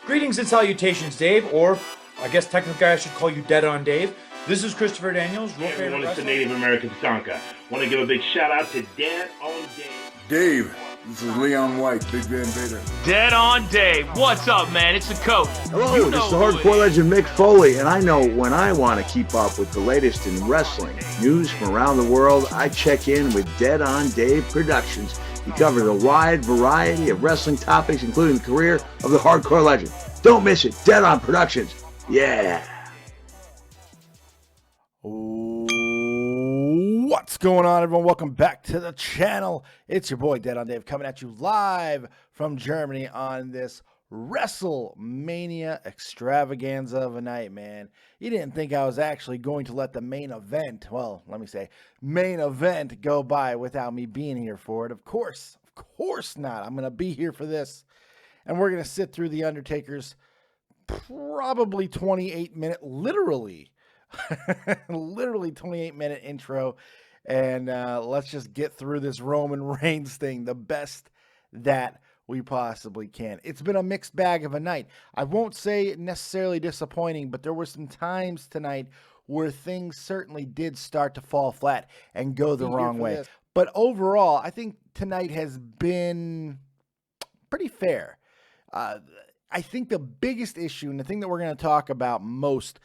Greetings and salutations, Dave, or I guess technically I should call you Dead on Dave. This is Christopher Daniels. Hey everyone, it's the Native American Tonka. Want to give a big shout out to Dead on Dave. Dave, this is Leon White, Big Van Vader. Dead on Dave. What's up, man? It's the coach. Hello, this is the hardcore legend Mick Foley, and I know when I want to keep up with the latest in wrestling news from around the world, I check in with Dead on Dave Productions. He covers a wide variety of wrestling topics, including the career of the hardcore legend. Don't miss it. Dead on Productions. Yeah. What's going on, everyone? Welcome back to the channel. It's your boy Dead on Dave coming at you live from Germany on this WrestleMania extravaganza of a night, man. You didn't think I was actually going to let the main event, well, let me say, main event go by without me being here for it. Of course not. I'm going to be here for this, and we're going to sit through The Undertaker's probably 28-minute, literally 28-minute intro, and let's just get through this Roman Reigns thing the best that we possibly can. It's been a mixed bag of a night. I won't say necessarily disappointing, but there were some times tonight where things certainly did start to fall flat and go the wrong way. But overall, I think tonight has been pretty fair. I think the biggest issue, and the thing that we're going to talk about most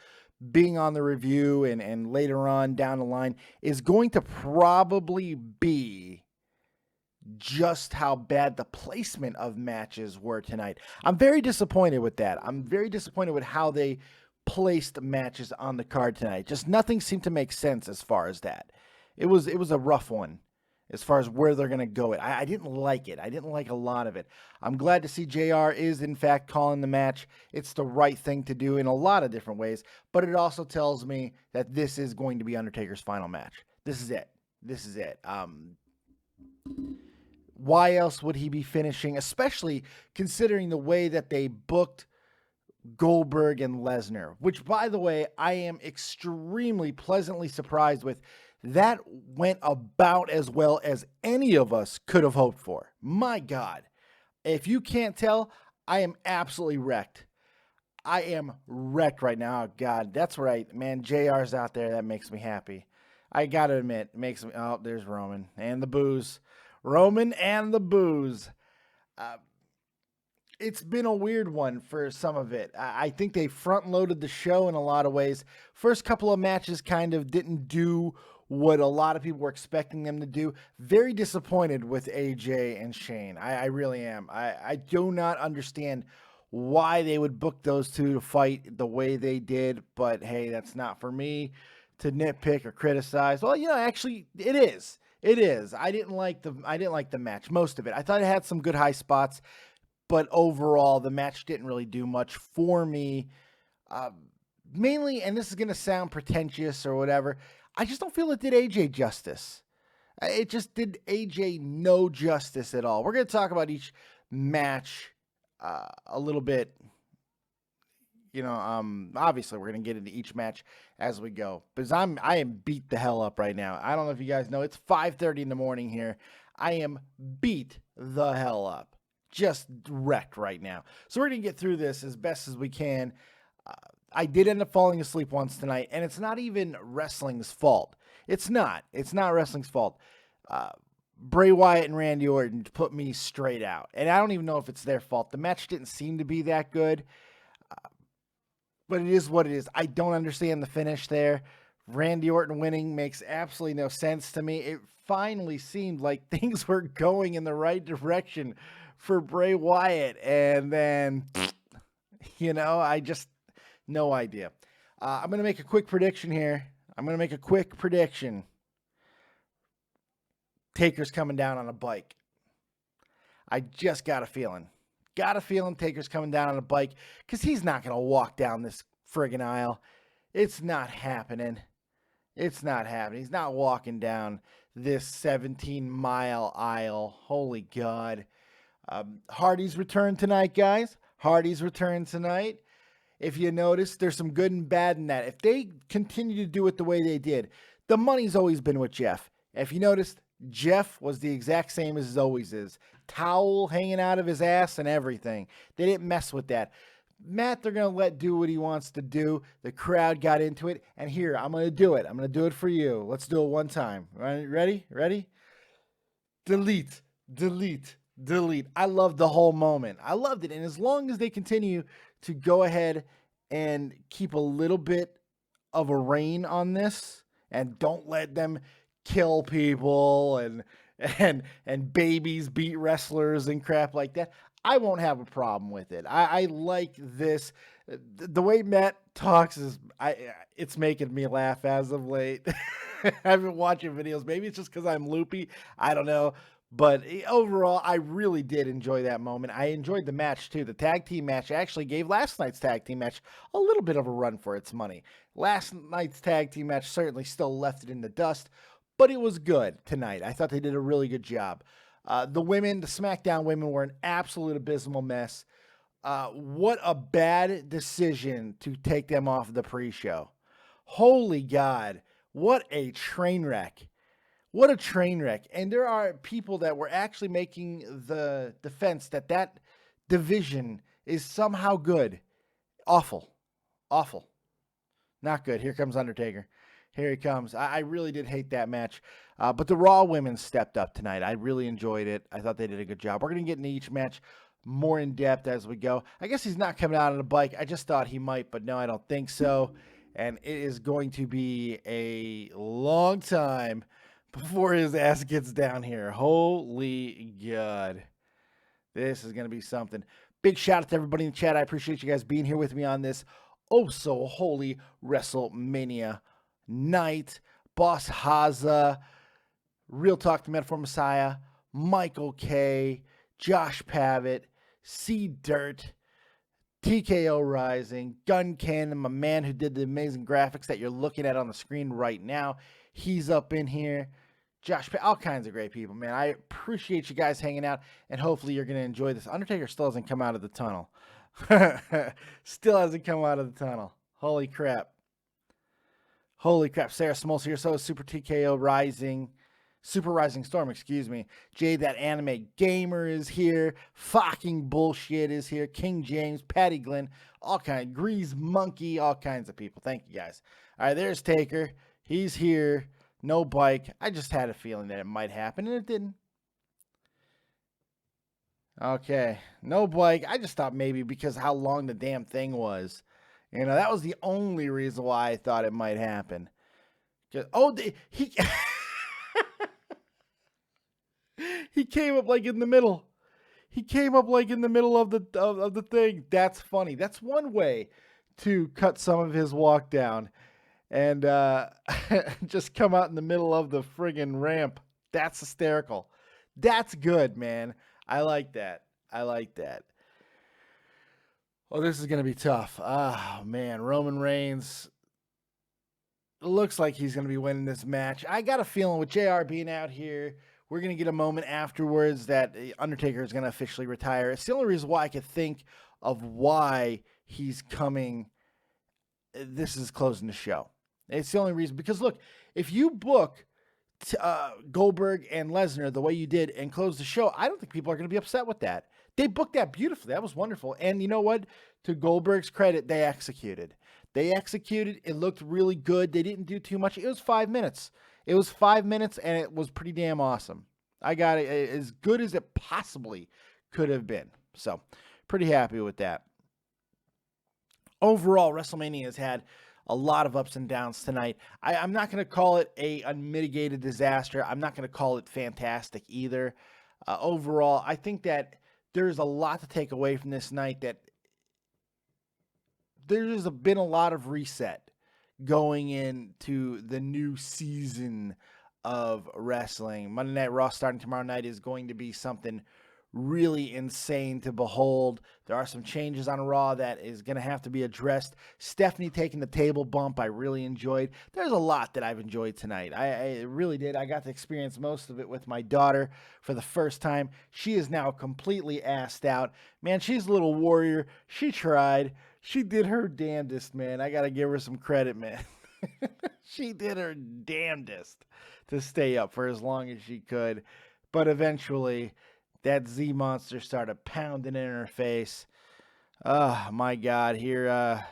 being on the review and later on down the line, is going to probably be just how bad the placement of matches were tonight. I'm very disappointed with that. I'm very disappointed with how they placed matches on the card tonight. Just nothing seemed to make sense as far as that. It was a rough one as far as where they're going to go. I didn't like it. I didn't like a lot of it. I'm glad to see JR is, in fact, calling the match. It's the right thing to do in a lot of different ways, but it also tells me that this is going to be Undertaker's final match. This is it. This is it. Why else would he be finishing, especially considering the way that they booked Goldberg and Lesnar, which, by the way, I am extremely pleasantly surprised with. That went about as well as any of us could have hoped for. My God. If you can't tell, I am absolutely wrecked. I am wrecked right now. Oh, God, that's right. Man, JR's out there. That makes me happy. I got to admit, it makes me... Oh, there's Roman and the booze. Roman and the booze. It's been a weird one for some of it. I think they front-loaded the show in a lot of ways. First couple of matches kind of didn't do what a lot of people were expecting them to do. Very disappointed with AJ and Shane. I really am. I do not understand why they would book those two to fight the way they did, but hey, that's not for me to nitpick or criticize. Well, you know, actually, it is. It is. I didn't like the match, most of it. I thought it had some good high spots, but overall, the match didn't really do much for me. Mainly, and this is going to sound pretentious or whatever, I just don't feel it did AJ justice. It just did AJ no justice at all. We're going to talk about each match a little bit. You know, obviously we're going to get into each match as we go, because I am beat the hell up right now. I don't know if you guys know, it's 5:30 in the morning here. I am beat the hell up. Just wrecked right now. So we're going to get through this as best as we can. I did end up falling asleep once tonight, and it's not even wrestling's fault. It's not. It's not wrestling's fault. Bray Wyatt and Randy Orton put me straight out, and I don't even know if it's their fault. The match didn't seem to be that good, but it is what it is. I don't understand the finish there. Randy Orton winning makes absolutely no sense to me. It finally seemed like things were going in the right direction for Bray Wyatt, and then, you know, I just... no idea. I'm going to make a quick prediction here. Taker's coming down on a bike. I just got a feeling. Taker's coming down on a bike, because he's not going to walk down this friggin' aisle. It's not happening. He's not walking down this 17-mile aisle. Holy God. Hardy's return tonight, guys. If you notice, there's some good and bad in that. If they continue to do it the way they did, the money's always been with Jeff. If you noticed, Jeff was the exact same as always is. Towel hanging out of his ass and everything. They didn't mess with that. Matt, they're going to let do what he wants to do. The crowd got into it. And here, I'm going to do it. I'm going to do it for you. Let's do it one time. Ready? Delete. I loved the whole moment. I loved it. And as long as they continue to go ahead and keep a little bit of a rein on this and don't let them kill people and babies beat wrestlers and crap like that, I won't have a problem with it. I like this. The way Matt talks it's making me laugh as of late. I've been watching videos. Maybe it's just because I'm loopy. I don't know. But overall, I really did enjoy that moment. I enjoyed the match, too. The tag team match actually gave last night's tag team match a little bit of a run for its money. Last night's tag team match certainly still left it in the dust, but it was good tonight. I thought they did a really good job. The SmackDown women were an absolute abysmal mess. What a bad decision to take them off the pre-show. Holy God, what a train wreck. What a train wreck. And there are people that were actually making the defense that division is somehow good. Awful. Not good. Here comes Undertaker. Here he comes. I really did hate that match. But the Raw women stepped up tonight. I really enjoyed it. I thought they did a good job. We're going to get into each match more in depth as we go. I guess he's not coming out on a bike. I just thought he might, but no, I don't think so. And it is going to be a long time before his ass gets down here. Holy God. This is going to be something. Big shout out to everybody in the chat. I appreciate you guys being here with me on this so holy WrestleMania night. Boss Haza, Real Talk the Metaphor Messiah, Michael K, Josh Pavitt, C Dirt, TKO Rising, Guncannon, my man who did the amazing graphics that you're looking at on the screen right now. He's up in here. Josh, all kinds of great people, man. I appreciate you guys hanging out, and hopefully you're going to enjoy this. Undertaker still hasn't come out of the tunnel. Still hasn't come out of the tunnel. Holy crap. Sarah Smoltz here. So is Super TKO Rising. Super Rising Storm, excuse me. Jade, that anime gamer, is here. Fucking bullshit is here. King James, Patty Glenn, all kinds. Grease Monkey, all kinds of people. Thank you, guys. All right, there's Taker. He's here. No bike. I just had a feeling that it might happen, and it didn't. Okay, no bike. I just thought maybe because how long the damn thing was. You know, that was the only reason why I thought it might happen. He he came up like in the middle. He came up like in the middle of the thing. That's funny. That's one way to cut some of his walk down. And just come out in the middle of the friggin' ramp. That's hysterical. That's good, man. I like that. Oh, this is going to be tough. Oh, man. Roman Reigns looks like he's going to be winning this match. I got a feeling with JR being out here, we're going to get a moment afterwards that Undertaker is going to officially retire. It's the only reason why I could think of why he's coming. This is closing the show. It's the only reason. Because, look, if you book Goldberg and Lesnar the way you did and close the show, I don't think people are going to be upset with that. They booked that beautifully. That was wonderful. And you know what? To Goldberg's credit, they executed. It looked really good. They didn't do too much. It was 5 minutes. And it was pretty damn awesome. I got it as good as it possibly could have been. So, pretty happy with that. Overall, WrestleMania has had a lot of ups and downs tonight. I'm not going to call it a unmitigated disaster. I'm not going to call it fantastic either. Overall, I think that there's a lot to take away from this night, that there's been a lot of reset going into the new season of wrestling. Monday Night Raw starting tomorrow night is going to be something really insane to behold. There are some changes on Raw that is going to have to be addressed. Stephanie taking the table bump, I really enjoyed. There's a lot that I've enjoyed tonight. I really did. I got to experience most of it with my daughter for the first time. She is now completely assed out. Man, she's a little warrior. She tried. She did her damnedest, man. I got to give her some credit, man. She did her damnedest to stay up for as long as she could. But eventually, that Z-Monster started pounding in her face. Oh, my God. Here,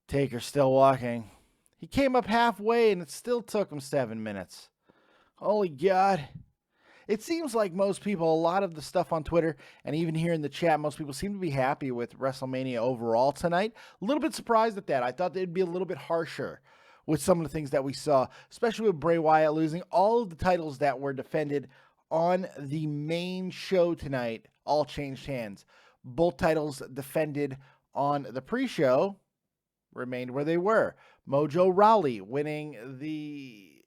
Taker's still walking. He came up halfway, and it still took him 7 minutes. Holy God. It seems like most people, a lot of the stuff on Twitter, and even here in the chat, most people seem to be happy with WrestleMania overall tonight. A little bit surprised at that. I thought they'd be a little bit harsher with some of the things that we saw, especially with Bray Wyatt losing. All of the titles that were defended on the main show tonight all changed hands. Both titles defended on the pre-show remained where they were. Mojo Rawley winning the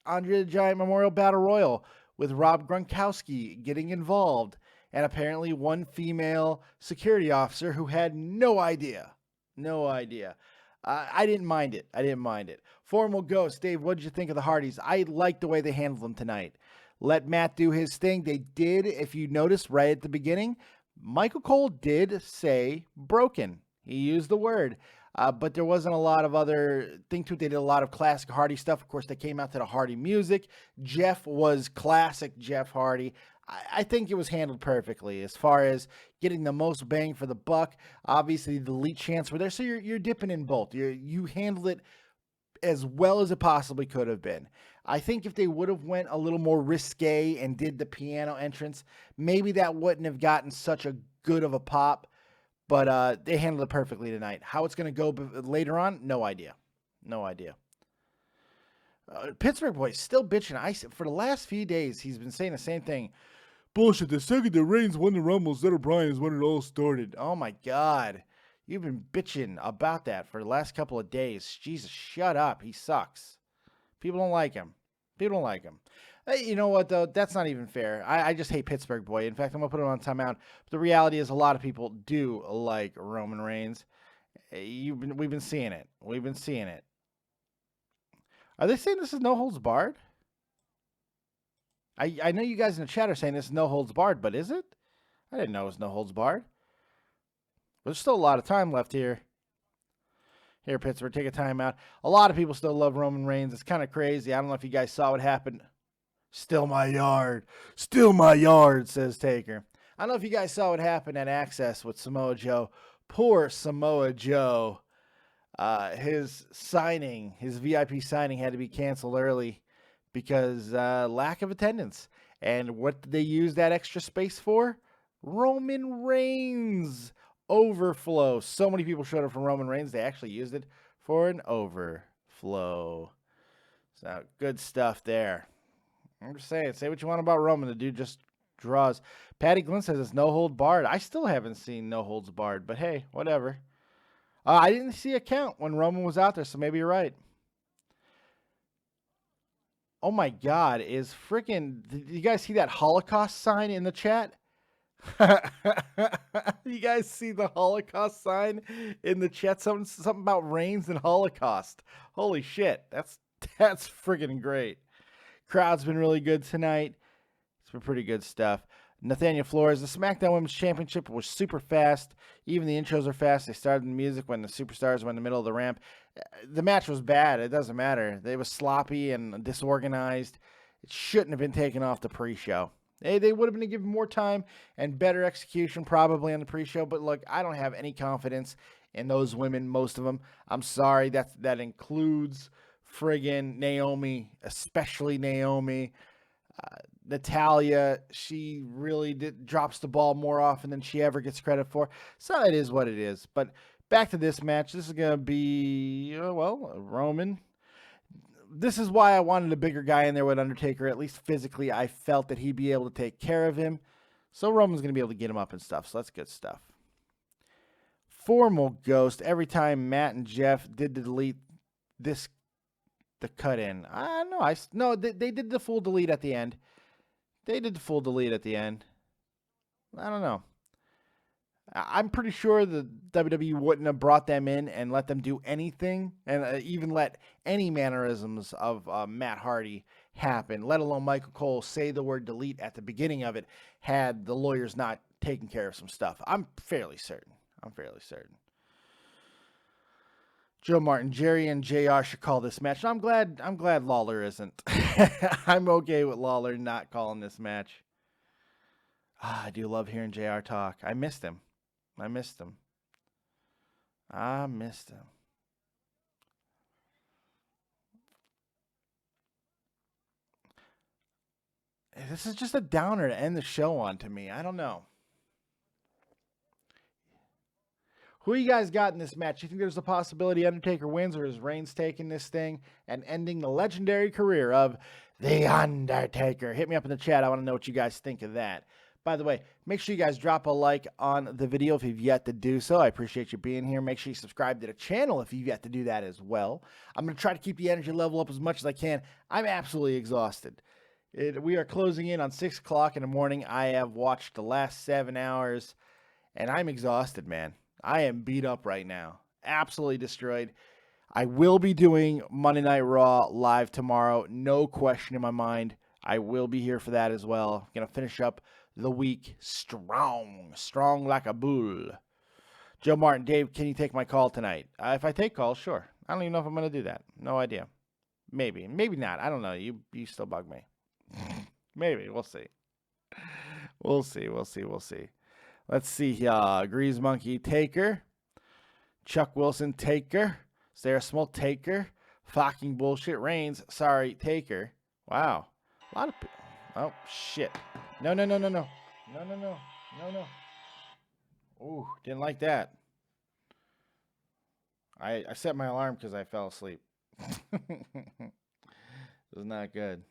Andre the Giant Memorial Battle Royal with Rob Gronkowski getting involved, and apparently one female security officer who had no idea. No idea. I didn't mind it. Formal Ghost, Dave, what did you think of the Hardys? I liked the way they handled them tonight. Let Matt do his thing. They did, if you noticed right at the beginning, Michael Cole did say broken. He used the word. But there wasn't a lot of other thing to it. They did a lot of classic Hardy stuff. Of course, they came out to the Hardy music. Jeff was classic Jeff Hardy. I think it was handled perfectly as far as getting the most bang for the buck. Obviously, the elite chants were there, so you're dipping in both. You handled it as well as it possibly could have been. I think if they would have went a little more risque and did the piano entrance, maybe that wouldn't have gotten such a good of a pop. But they handled it perfectly tonight. How it's going to go later on, no idea. No idea. Pittsburgh boy still bitching. For the last few days, he's been saying the same thing. Bullshit. The second that Reigns won the Rumble instead of Bryan is when it all started. Oh, my God. You've been bitching about that for the last couple of days. Jesus, shut up. He sucks. People don't like him. Hey, you know what, though? That's not even fair. I just hate Pittsburgh boy. In fact, I'm going to put him on timeout. But the reality is a lot of people do like Roman Reigns. We've been seeing it. Are they saying this is no holds barred? I know you guys in the chat are saying this is no holds barred, but is it? I didn't know it was no holds barred. But there's still a lot of time left here. Here, Pittsburgh, take a timeout. A lot of people still love Roman Reigns. It's kind of crazy. I don't know if you guys saw what happened. Still my yard, says Taker. I don't know if you guys saw what happened at Access with Samoa Joe. Poor Samoa Joe. His VIP signing had to be canceled early because lack of attendance. And what did they use that extra space for? Roman Reigns overflow. So many people showed up for Roman Reigns, they actually used it for an overflow. So good stuff there. I'm just saying, say what you want about Roman. The dude just draws. Patty Glenn says it's no hold barred. I still haven't seen no holds barred, but hey, whatever. I didn't see a count when Roman was out there, so maybe you're right. Oh my God, did you guys see that Holocaust sign in the chat? You guys see the Holocaust sign in the chat? Something about Reigns and Holocaust. Holy shit, that's friggin' great. Crowd's been really good tonight. It's been pretty good stuff. Nathaniel Flores, the SmackDown Women's Championship was super fast. Even the intros are fast. They started the music when the superstars were in the middle of the ramp. The match was bad. It doesn't matter. It was sloppy and disorganized. It shouldn't have been taken off the pre-show. They would have been given more time and better execution probably on the pre-show. But look, I don't have any confidence in those women, most of them. I'm sorry. That includes friggin' Naomi, especially Naomi. Natalia, she really drops the ball more often than she ever gets credit for. So it is what it is. But back to this match. This is going to be, Roman. This is why I wanted a bigger guy in there with Undertaker. At least physically, I felt that he'd be able to take care of him. So Roman's going to be able to get him up and stuff. So that's good stuff. Formal Ghost. Every time Matt and Jeff did the delete, the cut in. I don't know. They did the full delete at the end. I don't know. I'm pretty sure the WWE wouldn't have brought them in and let them do anything, and even let any mannerisms of Matt Hardy happen, let alone Michael Cole say the word delete at the beginning of it, had the lawyers not taken care of some stuff. I'm fairly certain. Joe Martin, Jerry and JR should call this match. I'm glad Lawler isn't. I'm okay with Lawler not calling this match. I do love hearing JR talk. I missed him. I missed him. I missed him. This is just a downer to end the show on to me. I don't know. Who you guys got in this match? You think there's a possibility Undertaker wins, or is Reigns taking this thing and ending the legendary career of The Undertaker? Hit me up in the chat. I want to know what you guys think of that. By the way, make sure you guys drop a like on the video if you've yet to do so. I appreciate you being here. Make sure you subscribe to the channel if you've yet to do that as well. I'm going to try to keep the energy level up as much as I can. I'm absolutely exhausted. We are closing in on 6 o'clock in the morning. I have watched the last 7 hours, and I'm exhausted, man. I am beat up right now. Absolutely destroyed. I will be doing Monday Night Raw live tomorrow. No question in my mind. I will be here for that as well. Going to finish up the week strong like a bull. Joe Martin, Dave, can you take my call tonight? If I take calls, sure. I don't even know if I'm going to do that. No idea. Maybe not. I don't know. You still bug me. Maybe. We'll see. We'll see. Let's see. Grease Monkey, Taker. Chuck Wilson, Taker. Sarah Small, Taker. Fucking bullshit. Reigns, sorry, Taker. Wow. A lot of people. Oh, shit. No. Ooh, didn't like that. I set my alarm because I fell asleep. It was not good.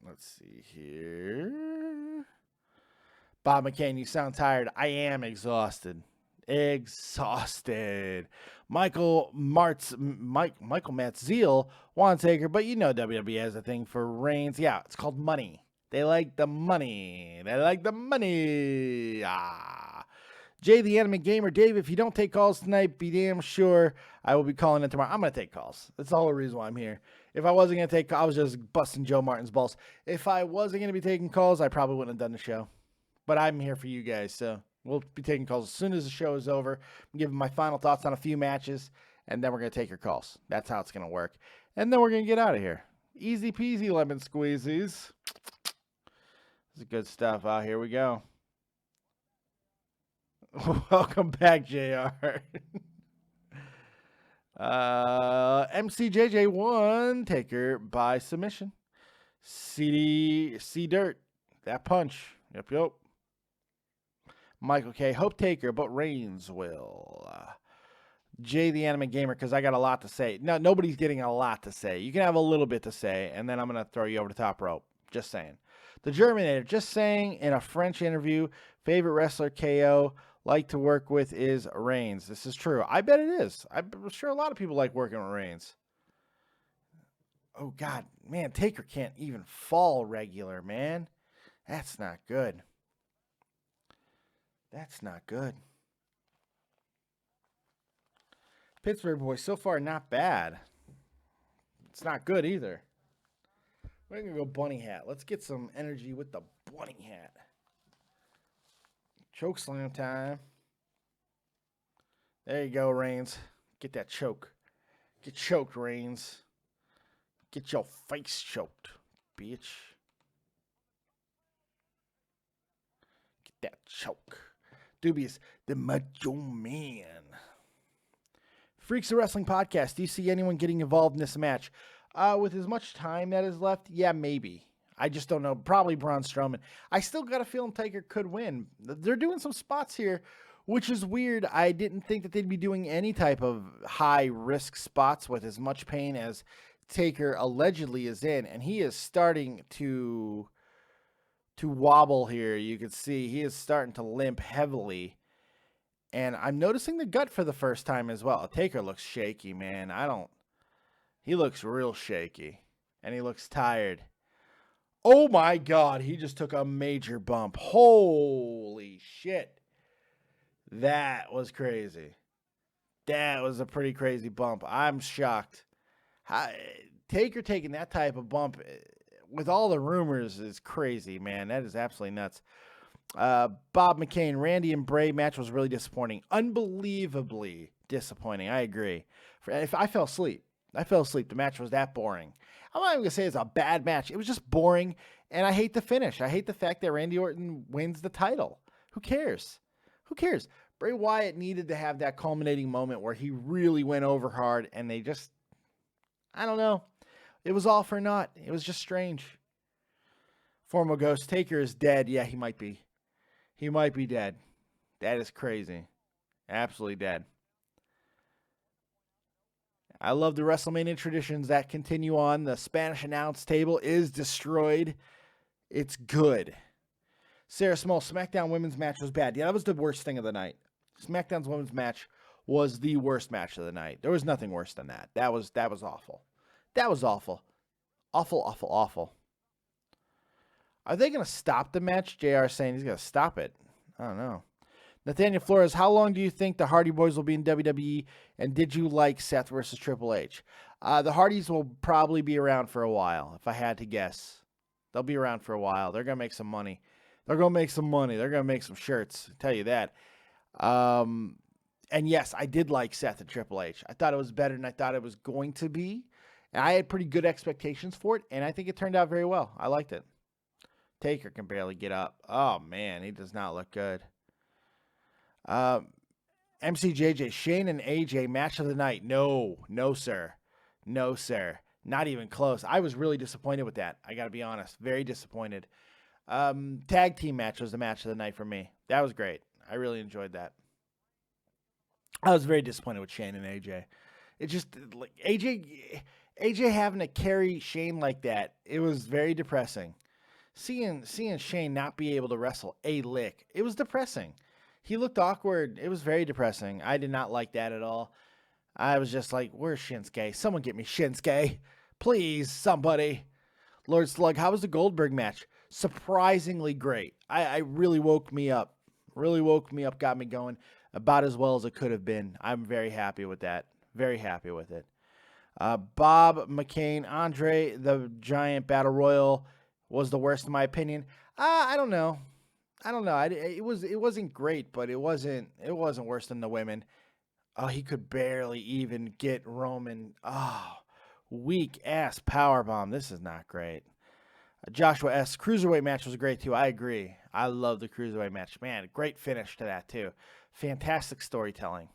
Let's see here. Bob McCain, you sound tired. I am exhausted. Michael Matzeal wants Taker, but you know WWE has a thing for Reigns. Yeah, it's called money. They like the money. Jay the Anime Gamer, Dave, if you don't take calls tonight, be damn sure I will be calling in tomorrow. I'm going to take calls. That's the whole reason why I'm here. If I wasn't going to take calls, I was just busting Joe Martin's balls. If I wasn't going to be taking calls, I probably wouldn't have done the show. But I'm here for you guys, so we'll be taking calls as soon as the show is over. I'm giving my final thoughts on a few matches, and then we're going to take your calls. That's how it's going to work. And then we're going to get out of here. Easy peasy lemon squeezies. This is good stuff. Here we go. Welcome back, JR. MCJJ1, Taker by submission. C Dirt, that punch. Yep. Michael K, hope Taker, but Reigns will. Jay the Anime Gamer, because I got a lot to say. No, nobody's getting a lot to say. You can have a little bit to say, and then I'm going to throw you over the top rope. Just saying. The Germinator, just saying in a French interview, favorite wrestler KO like to work with is Reigns. This is true. I bet it is. I'm sure a lot of people like working with Reigns. Oh, God. Man, Taker can't even fall regular, man. That's not good. Pittsburgh boy, so far not bad. It's not good either. We're going to go bunny hat. Let's get some energy with the bunny hat. Choke slam time. There you go, Reigns. Get that choke. Get choked, Reigns. Get your face choked, bitch. Get that choke. Dubious, the Macho Man. Freaks of Wrestling Podcast. Do you see anyone getting involved in this match? With as much time that is left, yeah, maybe. I just don't know. Probably Braun Strowman. I still got a feeling Taker could win. They're doing some spots here, which is weird. I didn't think that they'd be doing any type of high-risk spots with as much pain as Taker allegedly is in, and he is starting to wobble here. You can see he is starting to limp heavily, and I'm noticing the gut for the first time as well. Taker looks shaky, man. He looks real shaky, and he looks tired. Oh my God, he just took a major bump. Holy shit. That was crazy. That was a pretty crazy bump. I'm shocked. Taker taking that type of bump with all the rumors is crazy, man. That is absolutely nuts. Bob McCain, Randy and Bray match was really disappointing. Unbelievably disappointing. I agree. If I fell asleep. I fell asleep. The match was that boring. I'm not even going to say it's a bad match. It was just boring, and I hate the finish. I hate the fact that Randy Orton wins the title. Who cares? Who cares? Bray Wyatt needed to have that culminating moment where he really went over hard, and they just, I don't know. It was all for naught. It was just strange. Formal Ghost, Taker is dead. Yeah, he might be. He might be dead. That is crazy. Absolutely dead. I love the WrestleMania traditions that continue on. The Spanish announce table is destroyed. It's good. Sarah Small, SmackDown women's match was bad. Yeah, that was the worst thing of the night. SmackDown's women's match was the worst match of the night. There was nothing worse than that. That was awful. That was awful. Awful, awful, awful. Are they going to stop the match? JR saying he's going to stop it. I don't know. Nathaniel Flores, how long do you think the Hardy Boys will be in WWE? And did you like Seth versus Triple H? The Hardys will probably be around for a while, if I had to guess. They'll be around for a while. They're going to make some money. They're going to make some money. They're going to make some shirts. I'll tell you that. And yes, I did like Seth and Triple H. I thought it was better than I thought it was going to be. And I had pretty good expectations for it, and I think it turned out very well. I liked it. Taker can barely get up. Oh, man, he does not look good. MCJJ, Shane and AJ, match of the night. No, sir. No, sir. Not even close. I was really disappointed with that. I got to be honest. Very disappointed. Tag team match was the match of the night for me. That was great. I really enjoyed that. I was very disappointed with Shane and AJ. It just, like, AJ having to carry Shane like that, it was very depressing. Seeing Shane not be able to wrestle a lick, it was depressing. He looked awkward. It was very depressing. I did not like that at all. I was just like, where's Shinsuke? Someone get me Shinsuke. Please, somebody. Lord Slug, how was the Goldberg match? Surprisingly great. I really woke me up. Really woke me up, got me going about as well as it could have been. I'm very happy with that. Very happy with it. Bob McCain, Andre the Giant Battle Royal was the worst in my opinion. I don't know. It wasn't great, but it wasn't worse than the women. Oh, he could barely even get Roman. Oh, weak ass powerbomb. This is not great. Joshua S. Cruiserweight match was great too. I agree. I love the Cruiserweight match. Man, great finish to that too. Fantastic storytelling.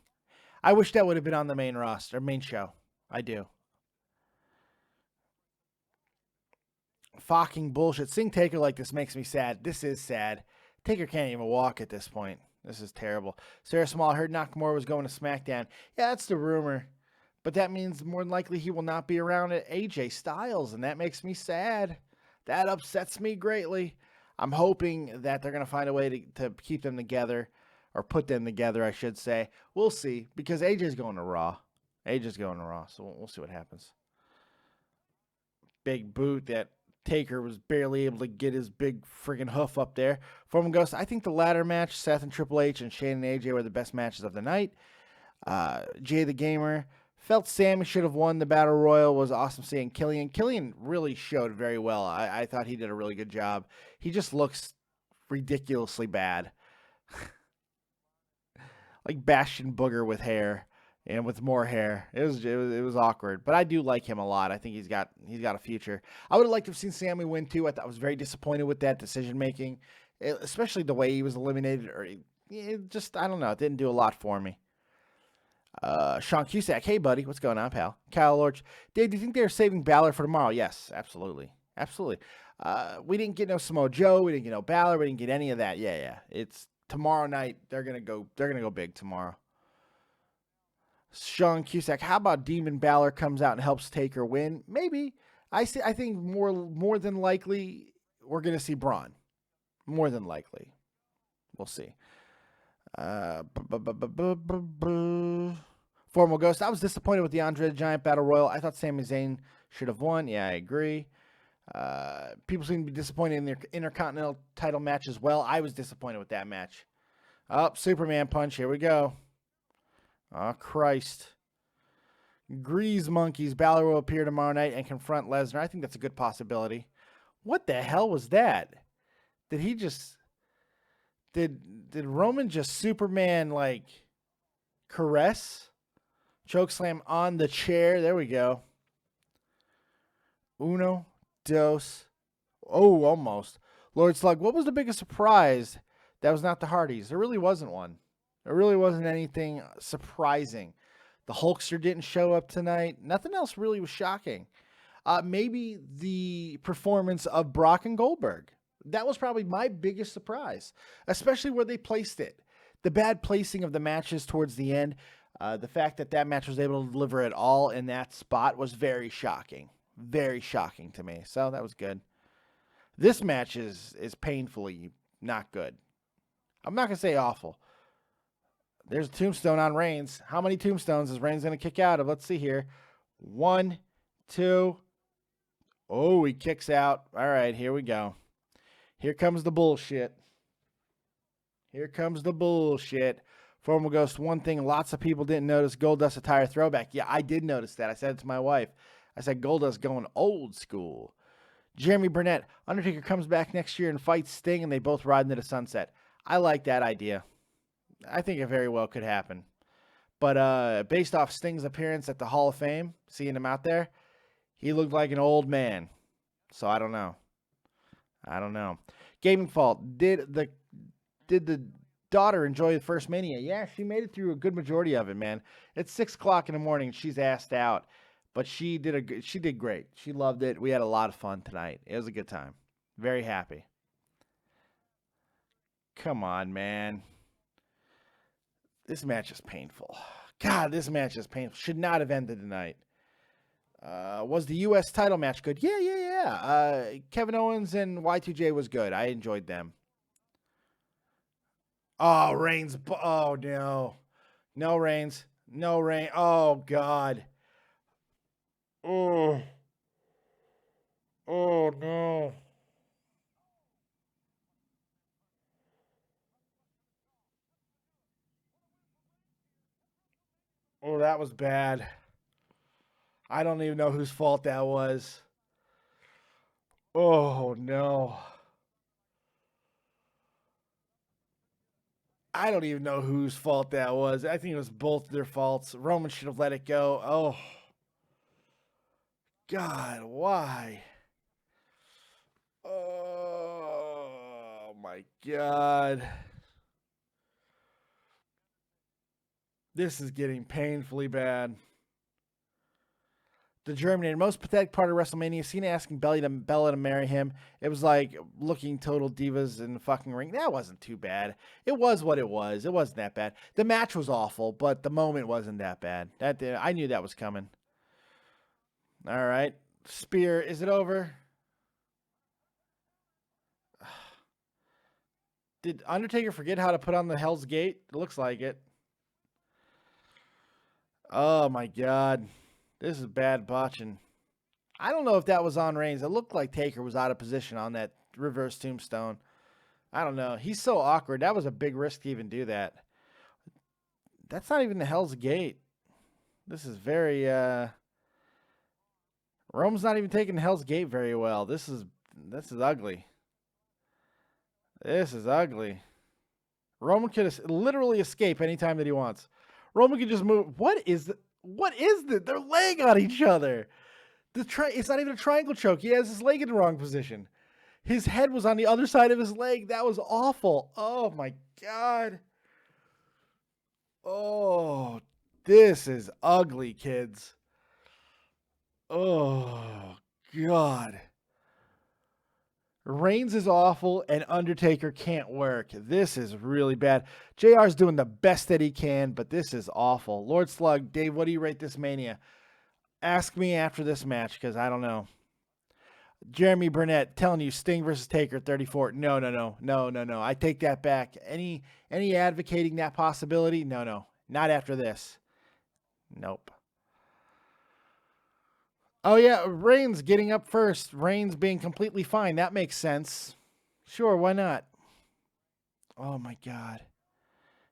I wish that would have been on the main roster, main show. I do. Fucking bullshit. Seeing Taker like this makes me sad. This is sad. Taker can't even walk at this point. This is terrible. Sarah Small, I heard Nakamura was going to SmackDown. Yeah, that's the rumor. But that means more than likely he will not be around at AJ Styles, and that makes me sad. That upsets me greatly. I'm hoping that they're going to find a way to keep them together, or put them together, I should say. We'll see, because AJ's going to Raw. AJ's going to Raw, so we'll see what happens. Big boot that Taker was barely able to get his big friggin' hoof up there. Foreman Ghost, I think the ladder match, Seth and Triple H and Shane and AJ were the best matches of the night. Jay the Gamer, felt Sammy should have won the Battle Royal. Was awesome seeing Killian. Killian really showed very well. I thought he did a really good job. He just looks ridiculously bad. Like Bastion Booger with hair. And with more hair, it was awkward. But I do like him a lot. I think he's got a future. I would have liked to have seen Sammy win too. I was very disappointed with that decision making, especially the way he was eliminated. Or I don't know. It didn't do a lot for me. Sean Cusack, hey buddy, what's going on, pal? Kyle Lorch, Dave, do you think they're saving Balor for tomorrow? Yes, absolutely. We didn't get no Samoa Joe. We didn't get no Balor. We didn't get any of that. Yeah. It's tomorrow night. They're gonna go big tomorrow. Sean Cusack, how about Demon Balor comes out and helps Taker win? Maybe. I think more than likely we're going to see Braun. More than likely. We'll see. Formal Ghost, I was disappointed with the Andre the Giant Battle Royal. I thought Sami Zayn should have won. Yeah, I agree. People seem to be disappointed in their Intercontinental title match as well. I was disappointed with that match. Superman Punch. Here we go. Oh, Christ. Grease Monkeys. Balor will appear tomorrow night and confront Lesnar. I think that's a good possibility. What the hell was that? Did he just... Did Roman just Superman, like, caress? Chokeslam on the chair. There we go. Uno, dos. Oh, almost. Lord Slug, what was the biggest surprise that was not the Hardys? There really wasn't one. There really wasn't anything surprising. The Hulkster didn't show up tonight. Nothing else really was shocking. Maybe the performance of Brock and Goldberg. That was probably my biggest surprise, especially where they placed it. The bad placing of the matches towards the end, the fact that that match was able to deliver at all in that spot was very shocking. Very shocking to me. So that was good. This match is painfully not good. I'm not going to say awful. There's a tombstone on Reigns. How many tombstones is Reigns going to kick out of? Let's see here. 1, 2. Oh, he kicks out. All right, here we go. Here comes the bullshit. Here comes the bullshit. Formal Ghost, one thing lots of people didn't notice, Goldust attire throwback. Yeah, I did notice that. I said it to my wife. I said Goldust going old school. Jeremy Burnett, Undertaker comes back next year and fights Sting, and they both ride into the sunset. I like that idea. I think it very well could happen. But based off Sting's appearance at the Hall of Fame, seeing him out there, he looked like an old man. So I don't know. Gaming Fault, did the daughter enjoy the first Mania? Yeah, she made it through a good majority of it, man. It's 6 o'clock in the morning. She's assed out. But she did great. She loved it. We had a lot of fun tonight. It was a good time. Very happy. Come on, man. This match is painful. God, this match is painful. Should not have ended tonight. Was the U.S. title match good? Yeah. Kevin Owens and Y2J was good. I enjoyed them. Oh, Reigns. Oh, no. No, Reigns. No, Reigns. Oh, God. Oh. Oh, no. Oh, that was bad. I don't even know whose fault that was. Oh, no. I don't even know whose fault that was. I think it was both their faults. Roman should have let it go. Oh. God, why? Oh, my God. This is getting painfully bad. The Germinator, most pathetic part of WrestleMania, Cena asking Bella to marry him. It was like looking total divas in the fucking ring. That wasn't too bad. It was what it was. It wasn't that bad. The match was awful, but the moment wasn't that bad. I knew that was coming. All right. Spear, is it over? Did Undertaker forget how to put on the Hell's Gate? It looks like it. Oh, my God. This is bad botching. I don't know if that was on Reigns. It looked like Taker was out of position on that reverse tombstone. I don't know. He's so awkward. That was a big risk to even do that. That's not even the Hell's Gate. This is very... Rome's not even taking Hell's Gate very well. This is ugly. This is ugly. Roman could literally escape anytime that he wants. Roman can just move. What is that? They're laying on each other. It's not even a triangle choke. He has his leg in the wrong position. His head was on the other side of his leg. That was awful. Oh, my God. Oh, this is ugly, kids. Oh, God. Reigns is awful, and Undertaker can't work. This is really bad. JR's doing the best that he can, but this is awful. Lord Slug, Dave, what do you rate this Mania? Ask me after this match, because I don't know. Jeremy Burnett telling you Sting versus Taker 34. No. I take that back. Any advocating that possibility? No. Not after this. Nope. Oh, yeah, Reigns getting up first. Reigns being completely fine. That makes sense. Sure, why not? Oh, my God.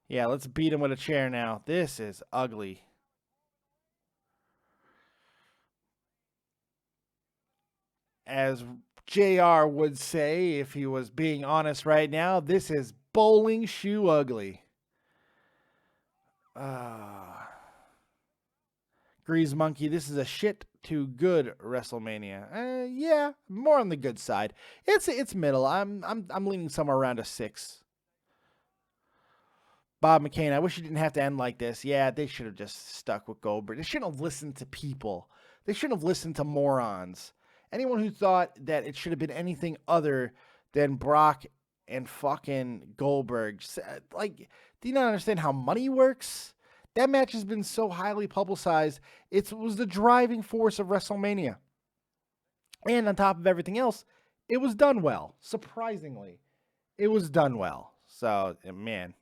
Yeah, let's beat him with a chair now. This is ugly. As JR would say, if he was being honest right now, this is bowling shoe ugly. Grease Monkey, this is a shit to good WrestleMania. Yeah, more on the good side. It's middle. I'm leaning somewhere around a 6. Bob McCain, I wish it didn't have to end like this. Yeah, they should have just stuck with Goldberg. They shouldn't have listened to people. They shouldn't have listened to morons. Anyone who thought that it should have been anything other than Brock and fucking Goldberg, like, do you not understand how money works? That match has been so highly publicized. It was the driving force of WrestleMania. And on top of everything else, it was done well. Surprisingly, it was done well. So, man.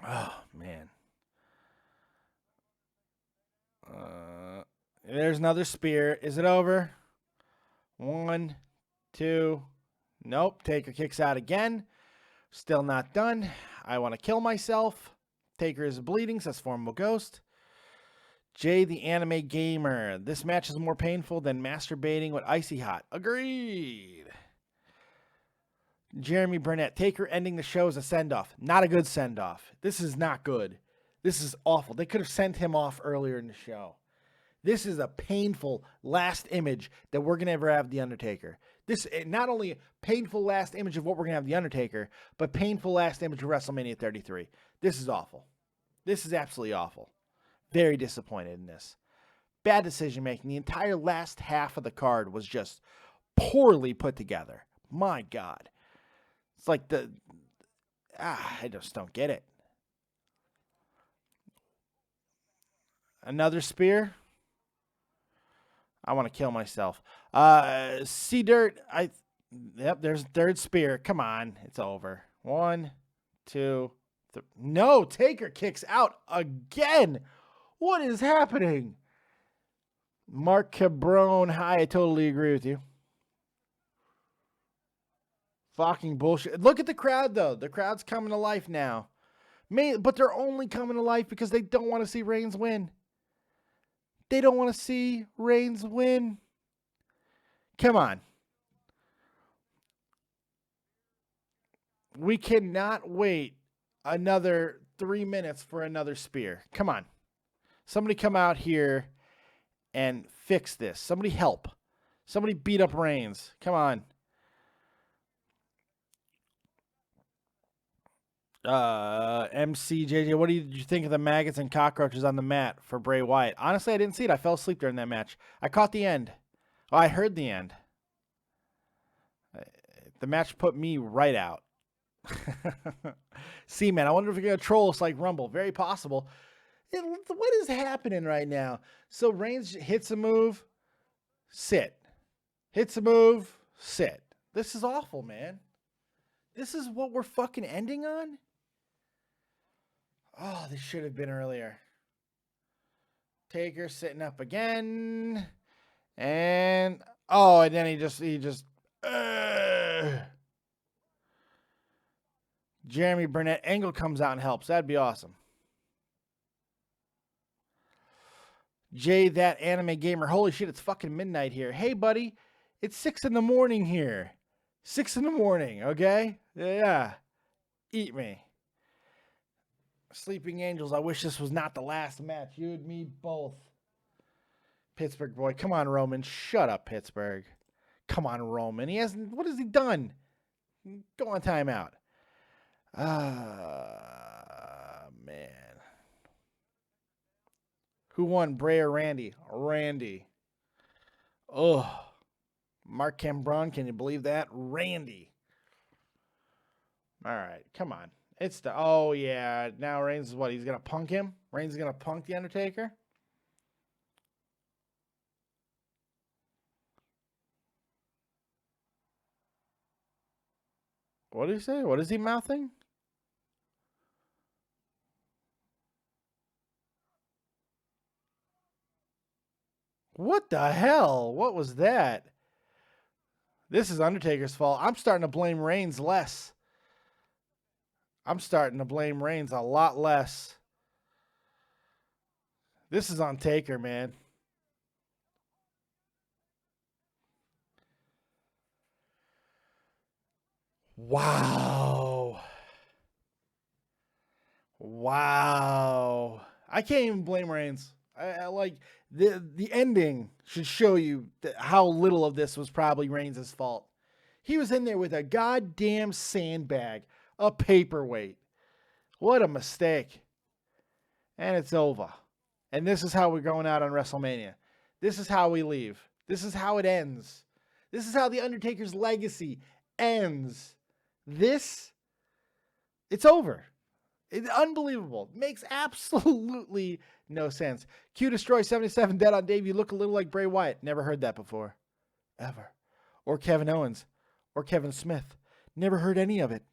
Oh, man. There's another spear. Is it over? 1, 2. Nope. Taker kicks out again. Still not done. I want to kill myself. Taker is bleeding, says Formable Ghost. Jay the Anime Gamer. This match is more painful than masturbating with Icy Hot. Agreed. Jeremy Burnett. Taker ending the show as a send-off. Not a good send-off. This is not good. This is awful. They could have sent him off earlier in the show. This is a painful last image that we're going to ever have The Undertaker. This not only a painful last image of what we're going to have The Undertaker, but painful last image of WrestleMania 33. This is awful. This is absolutely awful. Very disappointed in this. Bad decision making. The entire last half of the card was just poorly put together. My God. It's like I just don't get it. Another spear. I want to kill myself. C Dirt. Yep, there's third spear. Come on. It's over. 1, 2, 3. No, Taker kicks out again. What is happening? Mark Cabron. Hi, I totally agree with you. Fucking bullshit. Look at the crowd, though. The crowd's coming to life now. But they're only coming to life because they don't want to see Reigns win. They don't want to see Reigns win. Come on. We cannot wait another 3 minutes for another spear. Come on. Somebody come out here and fix this. Somebody help. Somebody beat up Reigns. Come on. MCJJ, what did you think of the maggots and cockroaches on the mat for Bray Wyatt? Honestly, I didn't see it. I fell asleep during that match. I caught the end. Oh, I heard the end. The match put me right out. See, man, I wonder if you're going to troll us like Rumble. Very possible. What is happening right now? So Reigns hits a move, sit. Hits a move, sit. This is awful, man. This is what we're fucking ending on? Oh, this should have been earlier. Taker sitting up again. And then he just Jeremy Burnett. Angle comes out and helps. That'd be awesome. Jay, that anime gamer. Holy shit, it's fucking midnight here. Hey, buddy. It's 6 in the morning here. 6 in the morning, okay? Yeah. Eat me. Sleeping Angels, I wish this was not the last match. You and me both. Pittsburgh boy. Come on, Roman. Shut up, Pittsburgh. Come on, Roman. What has he done? Go on timeout. Man. Who won, Bray or Randy? Randy. Oh. Mark Cambron, can you believe that? Randy. All right, come on. Oh, yeah. Now Reigns is what? He's going to punk him? Reigns is going to punk The Undertaker? What did he say? What is he mouthing? What the hell? What was that? This is Undertaker's fault. I'm starting to blame Reigns less. I'm starting to blame Reigns a lot less. This is on Taker, man. Wow. Wow. Wow. I can't even blame Reigns. I like the ending should show you how little of this was probably Reigns' fault. He was in there with a goddamn sandbag, a paperweight. What a mistake. And it's over. And this is how we're going out on WrestleMania. This is how we leave. This is how it ends. This is how The Undertaker's legacy ends. It's over. It's unbelievable. Makes absolutely no sense. Q Destroy 77 Dead on Dave. You look a little like Bray Wyatt. Never heard that before. Ever. Or Kevin Owens. Or Kevin Smith. Never heard any of it.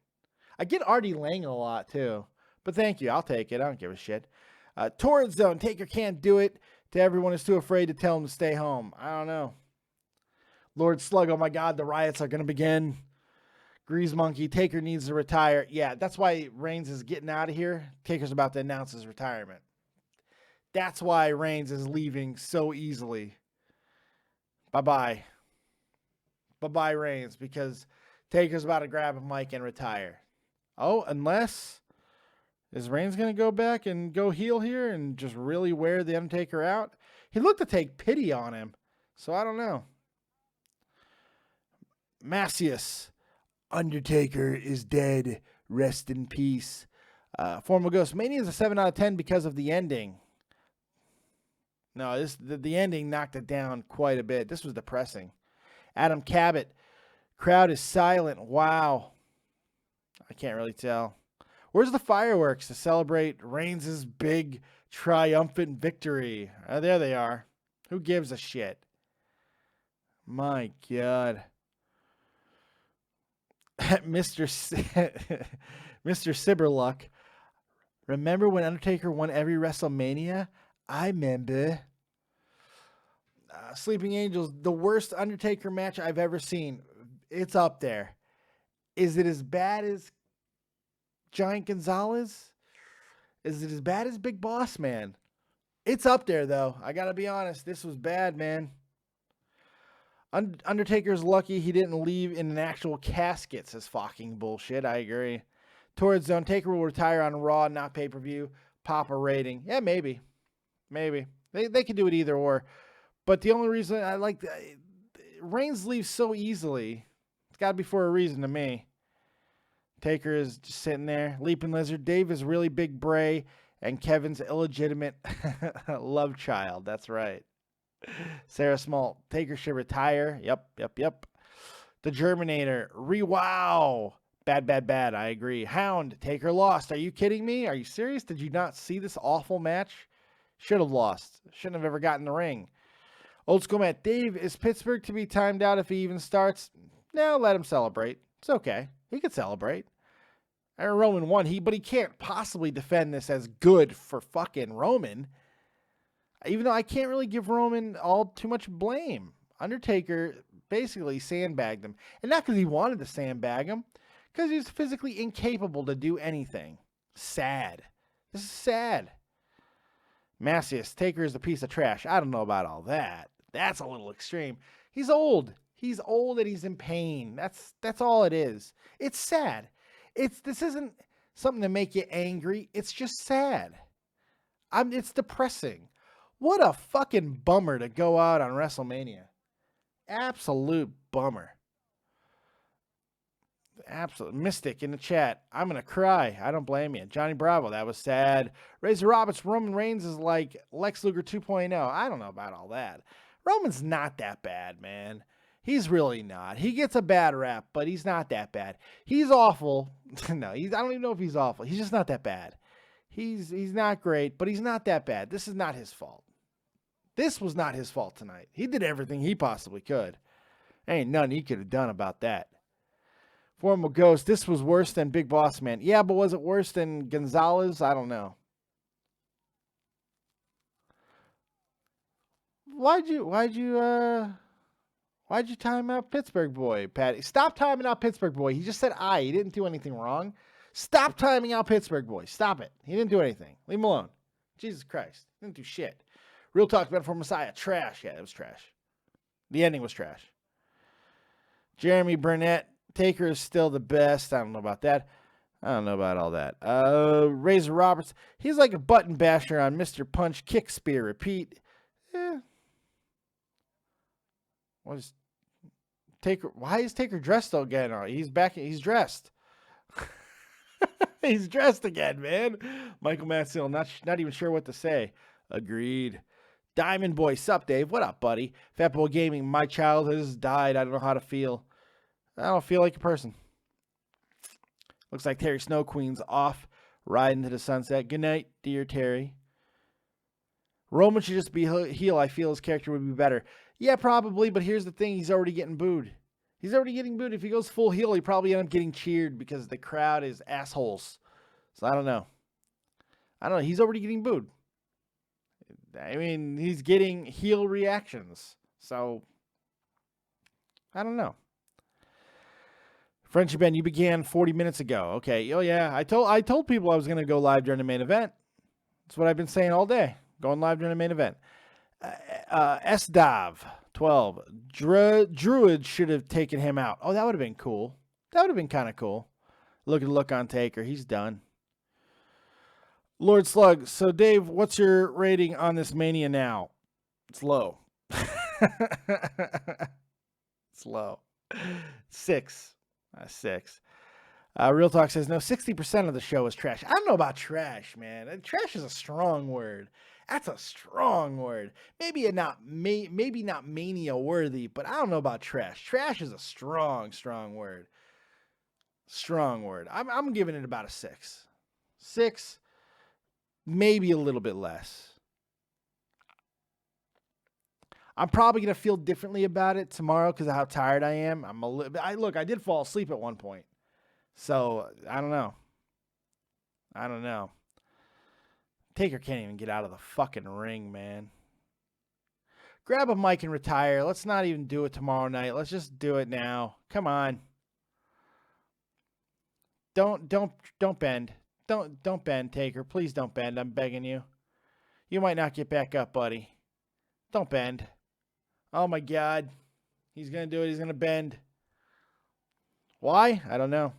I get Artie Lang a lot too. But thank you. I'll take it. I don't give a shit. Torrid Zone. Taker can't do it. To everyone who's too afraid to tell him to stay home. I don't know. Lord Slug. Oh my God. The riots are going to begin. Grease Monkey, Taker needs to retire. Yeah, that's why Reigns is getting out of here. Taker's about to announce his retirement. That's why Reigns is leaving so easily. Bye-bye. Bye-bye, Reigns, because Taker's about to grab a mic and retire. Oh, unless... Is Reigns going to go back and go heel here and just really wear The Undertaker out? He looked to take pity on him, so I don't know. Macius. Undertaker is dead. Rest in peace. Formal Ghost. Mania is a 7 out of 10 because of the ending. No, the ending knocked it down quite a bit. This was depressing. Adam Cabot. Crowd is silent. Wow. I can't really tell. Where's the fireworks to celebrate Reigns' big triumphant victory? There they are. Who gives a shit? My God. Mr. Cyberluck. Remember when Undertaker won every WrestleMania? I remember. Sleeping Angels, the worst Undertaker match I've ever seen. It's up there. Is it as bad as Giant Gonzalez? Is it as bad as Big Boss Man? It's up there, though. I gotta be honest. This was bad, man. Undertaker's lucky he didn't leave in an actual casket, says fucking bullshit. I agree. Torrid Zone. Taker will retire on Raw, not pay-per-view. Pop a rating. Yeah, maybe. Maybe. They could do it either or. But the only reason I like... Reigns leaves so easily. It's got to be for a reason to me. Taker is just sitting there. Leaping Lizard. Dave is really big Bray. And Kevin's illegitimate love child. That's right. Sarah Small. Taker should retire. Yep. The Germinator. Rewow. Bad. I agree. Hound. Taker lost. Are you kidding me? Are you serious? Did you not see this awful match? Should have lost. Shouldn't have ever gotten in the ring. Old School Matt. Dave, is Pittsburgh to be timed out if he even starts? No, let him celebrate. It's okay. He could celebrate. Aaron Roman won. But he can't possibly defend this as good for fucking Roman. Even though I can't really give Roman all too much blame. Undertaker basically sandbagged him. And not because he wanted to sandbag him. Because he was physically incapable to do anything. Sad. This is sad. Macias. Taker is a piece of trash. I don't know about all that. That's a little extreme. He's old. He's old and he's in pain. That's all it is. It's sad. This isn't something to make you angry. It's just sad. It's depressing. What a fucking bummer to go out on WrestleMania. Absolute bummer. Absolute Mystic in the chat. I'm going to cry. I don't blame you. Johnny Bravo, that was sad. Razor Roberts, Roman Reigns is like Lex Luger 2.0. I don't know about all that. Roman's not that bad, man. He's really not. He gets a bad rap, but he's not that bad. He's awful. No, I don't even know if he's awful. He's just not that bad. He's not great, but he's not that bad. This is not his fault. This was not his fault tonight. He did everything he possibly could. Ain't nothing he could have done about that. Formal Ghost, this was worse than Big Boss Man. Yeah, but was it worse than Gonzalez? I don't know. Why'd you time out Pittsburgh Boy, Patty? Stop timing out Pittsburgh Boy. He just said He didn't do anything wrong. Stop timing out Pittsburgh Boy. Stop it. He didn't do anything. Leave him alone. Jesus Christ. He didn't do shit. Real Talk Metaphor Messiah. Trash. Yeah, it was trash. The ending was trash. Jeremy Burnett. Taker is still the best. I don't know about that. I don't know about all that. Razor Roberts, he's like a button basher on Mr. Punch Kick Spear Repeat. Why is Taker dressed again? He's back. He's dressed. He's dressed again, man. Michael Mansell, not even sure what to say. Agreed. Diamond Boy, sup, Dave? What up, buddy? Fatboy Gaming, my childhood has died. I don't know how to feel. I don't feel like a person. Looks like Terry Snow Queen's off, riding to the sunset. Good night, dear Terry. Roman should just be heel. I feel his character would be better. Yeah, probably, but here's the thing. He's already getting booed. He's already getting booed. If he goes full heel, he probably end up getting cheered because the crowd is assholes. So I don't know. He's already getting booed. I mean, he's getting heel reactions. So I don't know. Frenchy Ben, you began 40 minutes ago. Okay. Oh yeah. I told people I was going to go live during the main event. That's what I've been saying all day. Going live during the main event. SDAV 12. Druid should have taken him out. Oh, that would have been cool. That would have been kind of cool. Look on Taker. He's done. Lord Slug. So Dave, what's your rating on this Mania now? It's low. It's low. 6. 6. Real Talk says, no, 60% of the show is trash. I don't know about trash, man. Trash is a strong word. That's a strong word. Maybe not mania worthy, but I don't know about trash. Trash is a strong word. Strong word. I'm giving it about a 6. 6, maybe a little bit less. I'm probably going to feel differently about it tomorrow because of how tired I am. I did fall asleep at one point. So, I don't know. Taker can't even get out of the fucking ring, man. Grab a mic and retire. Let's not even do it tomorrow night. Let's just do it now. Come on. Don't bend. Don't bend, Taker. Please don't bend. I'm begging you. You might not get back up, buddy. Don't bend. Oh my God. He's going to do it. He's going to bend. Why? I don't know.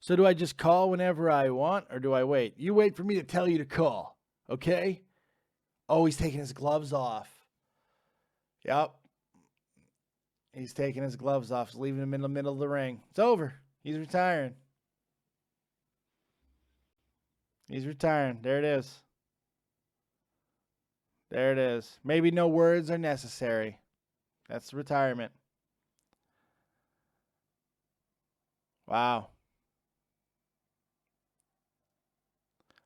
So do I just call whenever I want or do I wait? You wait for me to tell you to call. Okay? Oh, he's taking his gloves off. Yep. He's taking his gloves off. He's leaving him in the middle of the ring. It's over. He's retiring. He's retiring. There it is. There it is. Maybe no words are necessary. That's retirement. Wow.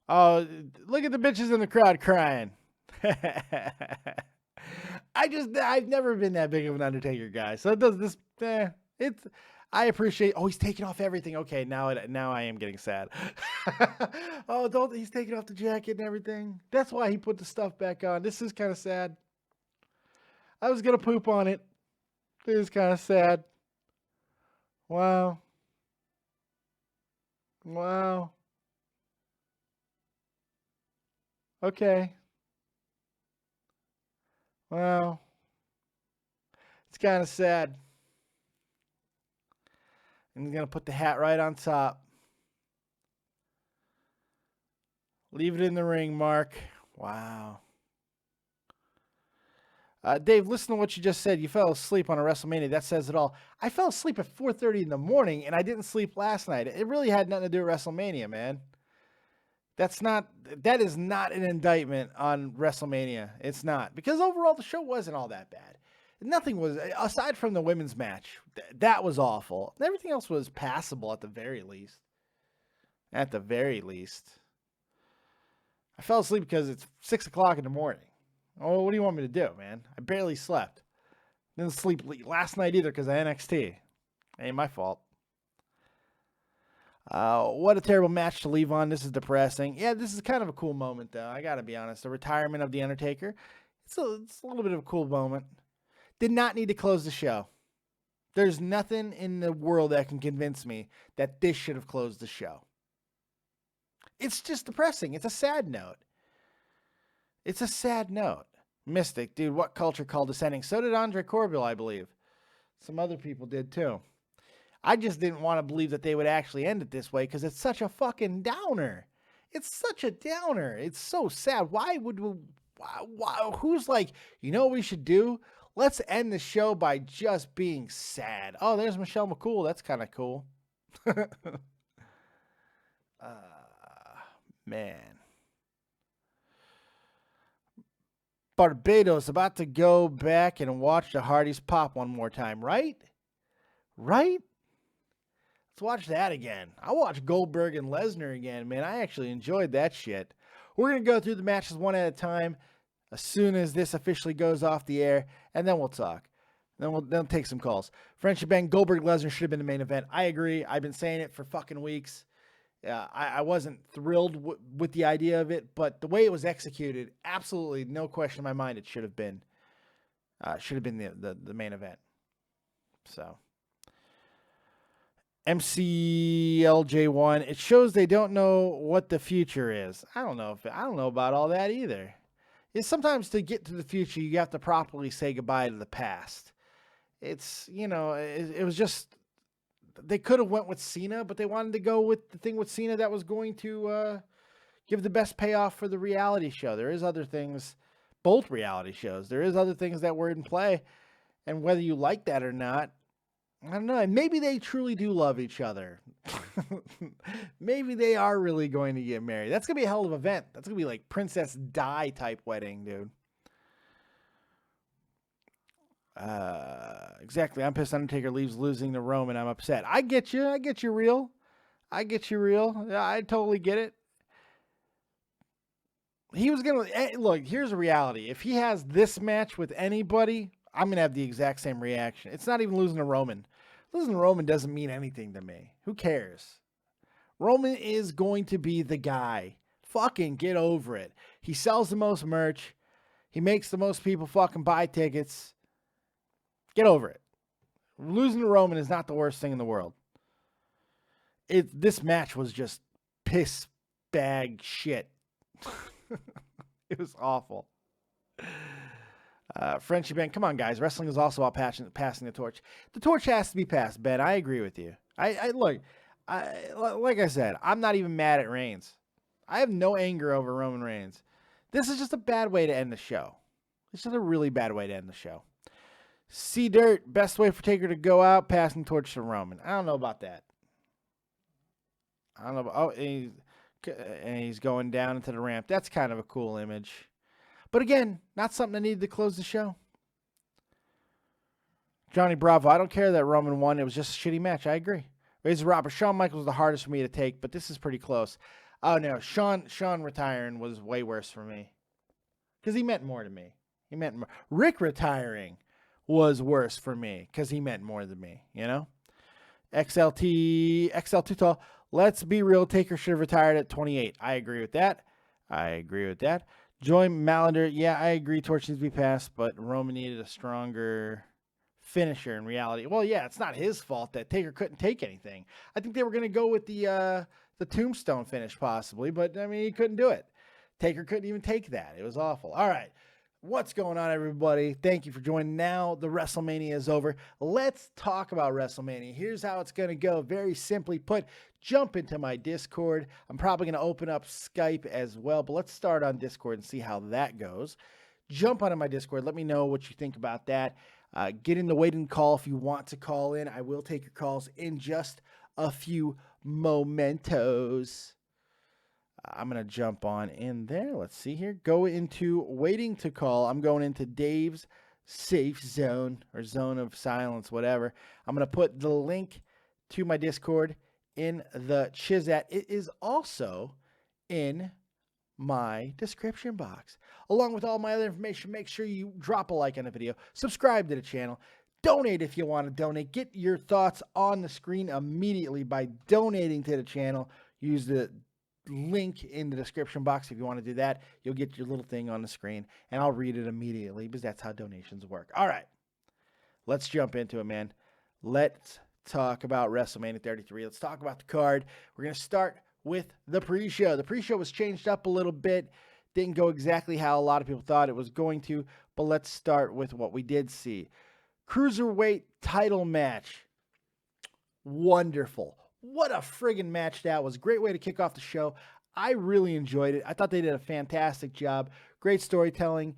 Oh, look at the bitches in the crowd crying. I've never been that big of an Undertaker guy. So it does this. I appreciate. Oh, he's taking off everything. Okay, now I am getting sad. He's taking off the jacket and everything. That's why he put the stuff back on. This is kind of sad. I was gonna poop on it. This is kind of sad. Wow. Okay. Well, it's kind of sad. And he's going to put the hat right on top. Leave it in the ring, Mark. Wow. Dave, listen to what you just said. You fell asleep on a WrestleMania. That says it all. I fell asleep at 4:30 in the morning, and I didn't sleep last night. It really had nothing to do with WrestleMania, man. That is not an indictment on WrestleMania. It's not. Because overall, the show wasn't all that bad. Nothing was, aside from the women's match, that was awful. Everything else was passable at the very least. At the very least. I fell asleep because it's 6 o'clock in the morning. Oh, what do you want me to do, man? I barely slept. Didn't sleep last night either because of NXT. Ain't my fault. What a terrible match to leave on. This is depressing. Yeah, this is kind of a cool moment, though. I got to be honest. The retirement of The Undertaker. It's a little bit of a cool moment. Did not need to close the show. There's nothing in the world that can convince me that this should have closed the show. It's just depressing. It's a sad note. It's a sad note. Mystic, dude, what culture called this ending? So did Andre Corbeil, I believe. Some other people did, too. I just didn't want to believe that they would actually end it this way because it's such a fucking downer. It's such a downer. It's so sad. Why would we, who's like, you know what we should do? Let's end the show by just being sad. Oh, there's Michelle McCool. That's kind of cool. Man. Barbados about to go back and watch the Hardys pop one more time, right? Right? Let's watch that again. I'll watch Goldberg and Lesnar again, man. I actually enjoyed that shit. We're going to go through the matches one at a time as soon as this officially goes off the air, and then we'll talk. Then we'll take some calls. Friendship Bang, Goldberg, Lesnar should have been the main event. I agree. I've been saying it for fucking weeks. I wasn't thrilled with the idea of it, but the way it was executed, absolutely no question in my mind, it should have been the main event. So, MCLJ1, it shows they don't know what the future is. I don't know about all that either. It's sometimes to get to the future, you have to properly say goodbye to the past. It's, it was just, they could have went with Cena, but they wanted to go with the thing with Cena that was going to give the best payoff for the reality show. There is other things, both reality shows. There is other things that were in play, and whether you like that or not, I don't know. Maybe they truly do love each other. Maybe they are really going to get married. That's going to be a hell of an event. That's going to be like Princess Di type wedding, dude. Exactly. I'm pissed Undertaker leaves losing to Roman. I'm upset. I get you. I get you real. Yeah, I totally get it. He was going to... Look, here's a reality. If he has this match with anybody, I'm going to have the exact same reaction. It's not even losing to Roman. Losing to Roman doesn't mean anything to me. Who cares? Roman is going to be the guy. Fucking get over it. He sells the most merch. He makes the most people fucking buy tickets. Get over it. Losing to Roman is not the worst thing in the world. This match was just piss bag shit. It was awful. Frenchie Ben, come on, guys. Wrestling is also about passing the torch. The torch has to be passed, Ben. I agree with you. Like I said, I'm not even mad at Reigns. I have no anger over Roman Reigns. This is just a bad way to end the show. It's just a really bad way to end the show. C Dirt, best way for Taker to go out, passing torch to Roman. I don't know about that. I don't know about, and he's going down into the ramp. That's kind of a cool image. But again, not something that needed to close the show. Johnny Bravo, I don't care that Roman won. It was just a shitty match. I agree. Razor Robert, Shawn Michaels was the hardest for me to take, but this is pretty close. Oh, no, Shawn retiring was way worse for me. Because he meant more to me. He meant more. Rick retiring was worse for me because he meant more than me, XL Too Tall. Let's be real. Taker should have retired at 28. I agree with that. Joy Malander. Yeah, I agree. Torch needs to be passed, but Roman needed a stronger finisher in reality. Well, yeah, it's not his fault that Taker couldn't take anything. I think they were going to go with the tombstone finish possibly, but I mean, he couldn't do it. Taker couldn't even take that. It was awful. All right. What's going on, everybody? Thank you for joining. Now the WrestleMania is over. Let's talk about WrestleMania. Here's how it's going to go. Very simply put, jump into my Discord. I'm probably going to open up Skype as well, but let's start on Discord and see how that goes. Jump onto my Discord. Let me know what you think about that. Get in the waiting call if you want to call in. I will take your calls in just a few momentos. I'm going to jump on in there. Let's see here. Go into waiting to call. I'm going into Dave's safe zone or zone of silence, whatever. I'm going to put the link to my Discord in the Chizat. It is also in my description box. Along with all my other information, make sure you drop a like on the video. Subscribe to the channel. Donate if you want to donate. Get your thoughts on the screen immediately by donating to the channel. Use the link in the description box if you want to do that. You'll get your little thing on the screen and I'll read it immediately because that's how donations work. All right, let's jump into it, man. Let's talk about WrestleMania 33. Let's talk about the card. We're going to start with the pre-show. The pre-show was changed up a little bit. Didn't go exactly how a lot of people thought it was going to, but let's start with what we did see. Cruiserweight title match. wonderful. What a friggin' match that was. Great way to kick off the show. I really enjoyed it. I thought they did a fantastic job. Great storytelling.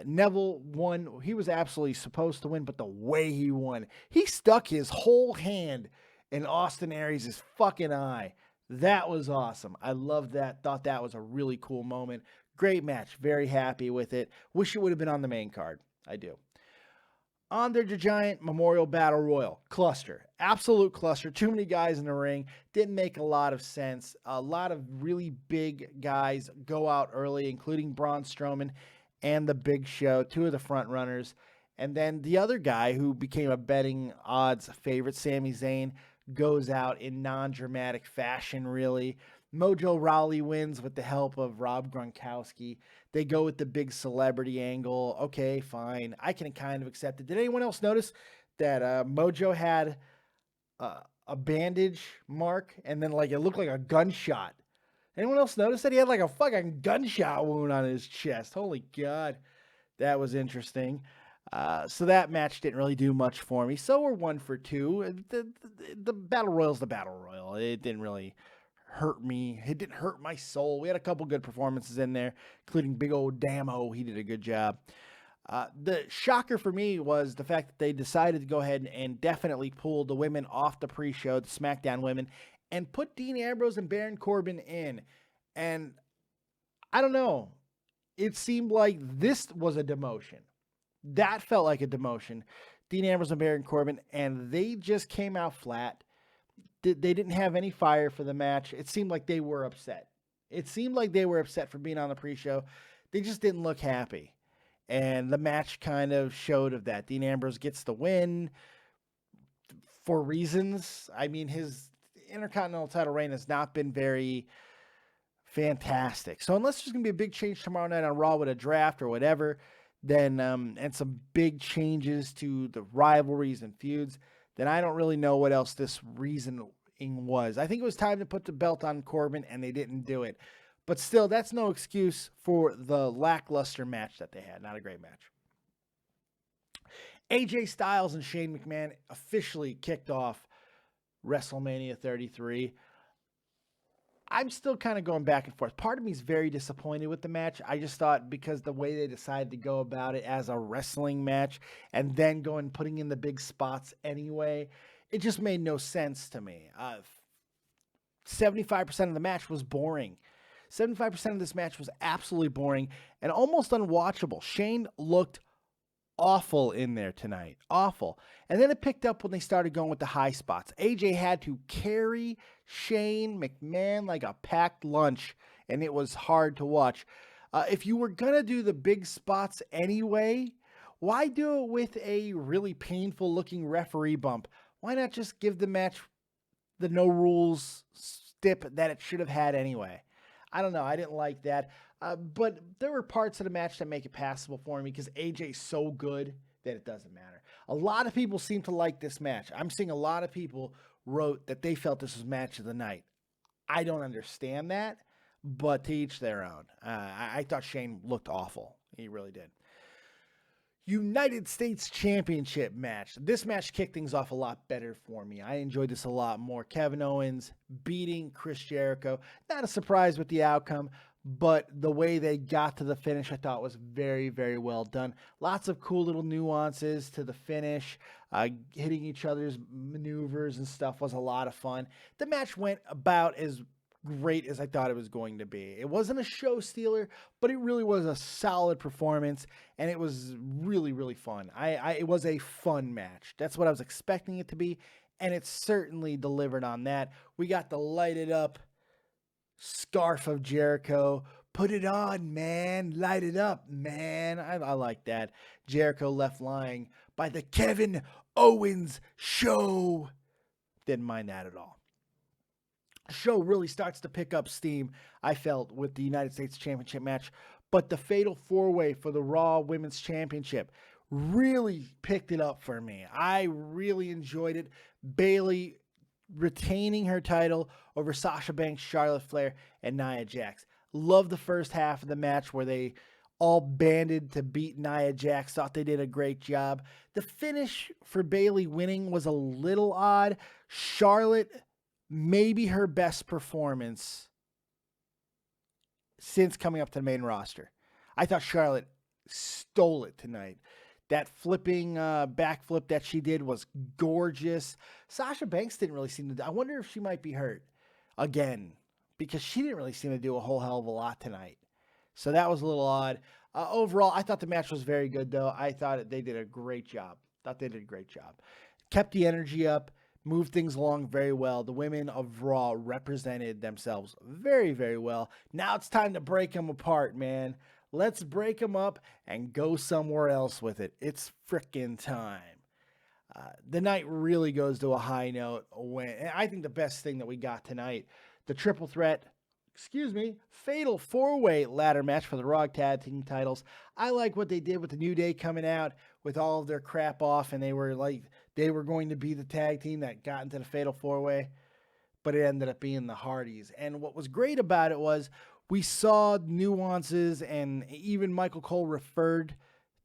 Neville won. He was absolutely supposed to win, but the way he won, he stuck his whole hand in Austin Aries' fucking eye. That was awesome. I loved that. Thought that was a really cool moment. Great match. Very happy with it. Wish it would have been on the main card. I do. Andre the Giant Memorial Battle Royal. Cluster. Absolute cluster. Too many guys in the ring. Didn't make a lot of sense. A lot of really big guys go out early, including Braun Strowman and the Big Show, two of the front runners. And then the other guy who became a betting odds favorite, Sami Zayn, goes out in non-dramatic fashion, really. Mojo Rawley wins with the help of Rob Gronkowski. They go with the big celebrity angle. Okay, fine. I can kind of accept it. Did anyone else notice that Mojo had a bandage mark and then like it looked like a gunshot? Anyone else notice that he had like a fucking gunshot wound on his chest? Holy God. That was interesting. So that match didn't really do much for me. So we're 1 for 2. The Battle Royal's the Battle Royal. It didn't really hurt me. It didn't hurt my soul. We had a couple good performances in there, including big old Damo. He did a good job. The shocker for me was the fact that they decided to go ahead and definitely pull the women off the pre-show, the SmackDown women, and put Dean Ambrose and Baron Corbin in. And I don't know. It seemed like this was a demotion. That felt like a demotion. Dean Ambrose and Baron Corbin, and they just came out flat. They didn't have any fire for the match. It seemed like they were upset. It seemed like they were upset for being on the pre-show. They just didn't look happy. And the match kind of showed of that. Dean Ambrose gets the win for reasons. I mean, his Intercontinental title reign has not been very fantastic. So unless there's going to be a big change tomorrow night on Raw with a draft or whatever, then and some big changes to the rivalries and feuds, then I don't really know what else this reasoning was. I think it was time to put the belt on Corbin, and they didn't do it. But still, that's no excuse for the lackluster match that they had. Not a great match. AJ Styles and Shane McMahon officially kicked off WrestleMania 33. I'm still kind of going back and forth. Part of me is very disappointed with the match. I just thought because the way they decided to go about it as a wrestling match and then go and putting in the big spots anyway, it just made no sense to me. 75% of the match was boring. 75% of this match was absolutely boring and almost unwatchable. Shane looked awful in there tonight. Awful. And then it picked up when they started going with the high spots. AJ had to carry Shane McMahon like a packed lunch, and it was hard to watch. If you were going to do the big spots anyway, why do it with a really painful looking referee bump? Why not just give the match the no rules stip that it should have had anyway? I don't know. I didn't like that. But there were parts of the match that make it passable for me because AJ's so good that it doesn't matter. A lot of people seem to like this match. I'm seeing a lot of people wrote that they felt this was match of the night. I don't understand that, but to each their own. I thought Shane looked awful. He really did. United States Championship match. This match kicked things off a lot better for me. I enjoyed this a lot more. Kevin Owens beating Chris Jericho. Not a surprise with the outcome, but the way they got to the finish I thought was very, very well done. Lots of cool little nuances to the finish. Hitting each other's maneuvers and stuff was a lot of fun. The match went about as great as I thought it was going to be. It wasn't a show stealer, but it really was a solid performance, and it was really, really fun. It was a fun match. That's what I was expecting it to be, and it certainly delivered on that. We got the lighted up scarf of Jericho. Put it on, man. Light it up, man. I like that. Jericho left lying by the Kevin Owens Show. Didn't mind that at all. Show really starts to pick up steam, I felt, with the United States Championship match, but the Fatal 4-Way for the Raw Women's Championship really picked it up for me. I really enjoyed it. Bayley retaining her title over Sasha Banks, Charlotte Flair, and Nia Jax. Love the first half of the match where they all banded to beat Nia Jax. Thought they did a great job. The finish for Bayley winning was a little odd. Charlotte, maybe her best performance since coming up to the main roster. I thought Charlotte stole it tonight. That flipping backflip that she did was gorgeous. Sasha Banks didn't really seem to. I wonder if she might be hurt again, because she didn't really seem to do a whole hell of a lot tonight. So that was a little odd. Overall, I thought the match was very good, though. I thought they did a great job. Kept the energy up, moved things along very well. The women of Raw represented themselves very, very well. Now it's time to break them apart, man. Let's break them up and go somewhere else with it. It's frickin' time. The night really goes to a high note and I think the best thing that we got tonight, the triple threat, fatal four-way ladder match for the Raw Tag Team titles. I like what they did with the New Day coming out with all of their crap off, and they were going to be the tag team that got into the fatal four-way, but it ended up being the Hardys. And what was great about it was we saw nuances, and even Michael Cole referred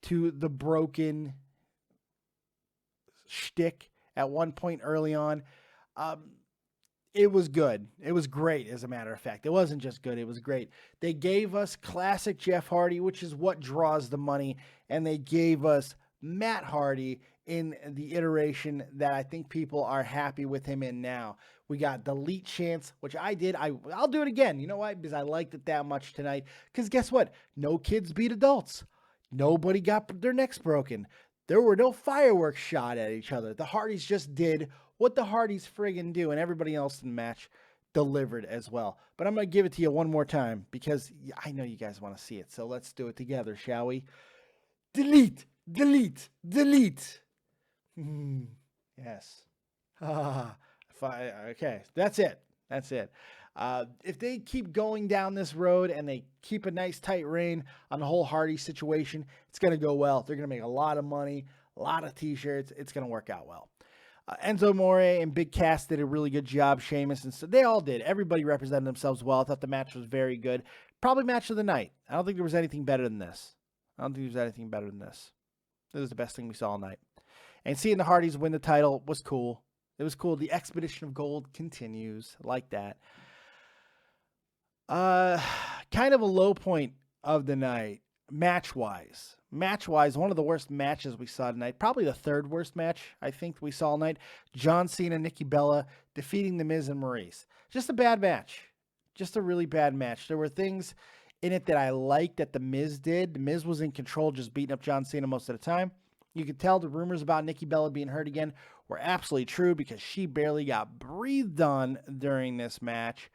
to the broken shtick at one point early on. It was good. It was great, as a matter of fact. It wasn't just good. It was great. They gave us classic Jeff Hardy, which is what draws the money, and they gave us Matt Hardy in the iteration that I think people are happy with him in now. We got Delete Chance, which I did. I'll do it again. You know why? Because I liked it that much tonight. Because guess what? No kids beat adults. Nobody got their necks broken. There were no fireworks shot at each other. The Hardys just did what the Hardys friggin' do, and everybody else in the match delivered as well. But I'm going to give it to you one more time because I know you guys want to see it. So let's do it together, shall we? Delete, delete, delete. Yes. Okay, that's it. If they keep going down this road and they keep a nice tight rein on the whole Hardy situation, it's going to go well. They're going to make a lot of money, a lot of t-shirts. It's going to work out well. Enzo More and Big Cass did a really good job. Sheamus and so they all did. Everybody represented themselves well. I thought the match was very good. Probably match of the night. I don't think there was anything better than this. This is the best thing we saw all night. And seeing the Hardys win the title was cool. It was cool. The Expedition of Gold continues. I like that. Kind of a low point of the night, match-wise. Match-wise, one of the worst matches we saw tonight. Probably the third worst match I think we saw all night. John Cena, Nikki Bella defeating The Miz and Maurice. Just a bad match. Just a really bad match. There were things in it that I liked that The Miz did. The Miz was in control, just beating up John Cena most of the time. You could tell the rumors about Nikki Bella being hurt again were absolutely true because she barely got breathed on during this match.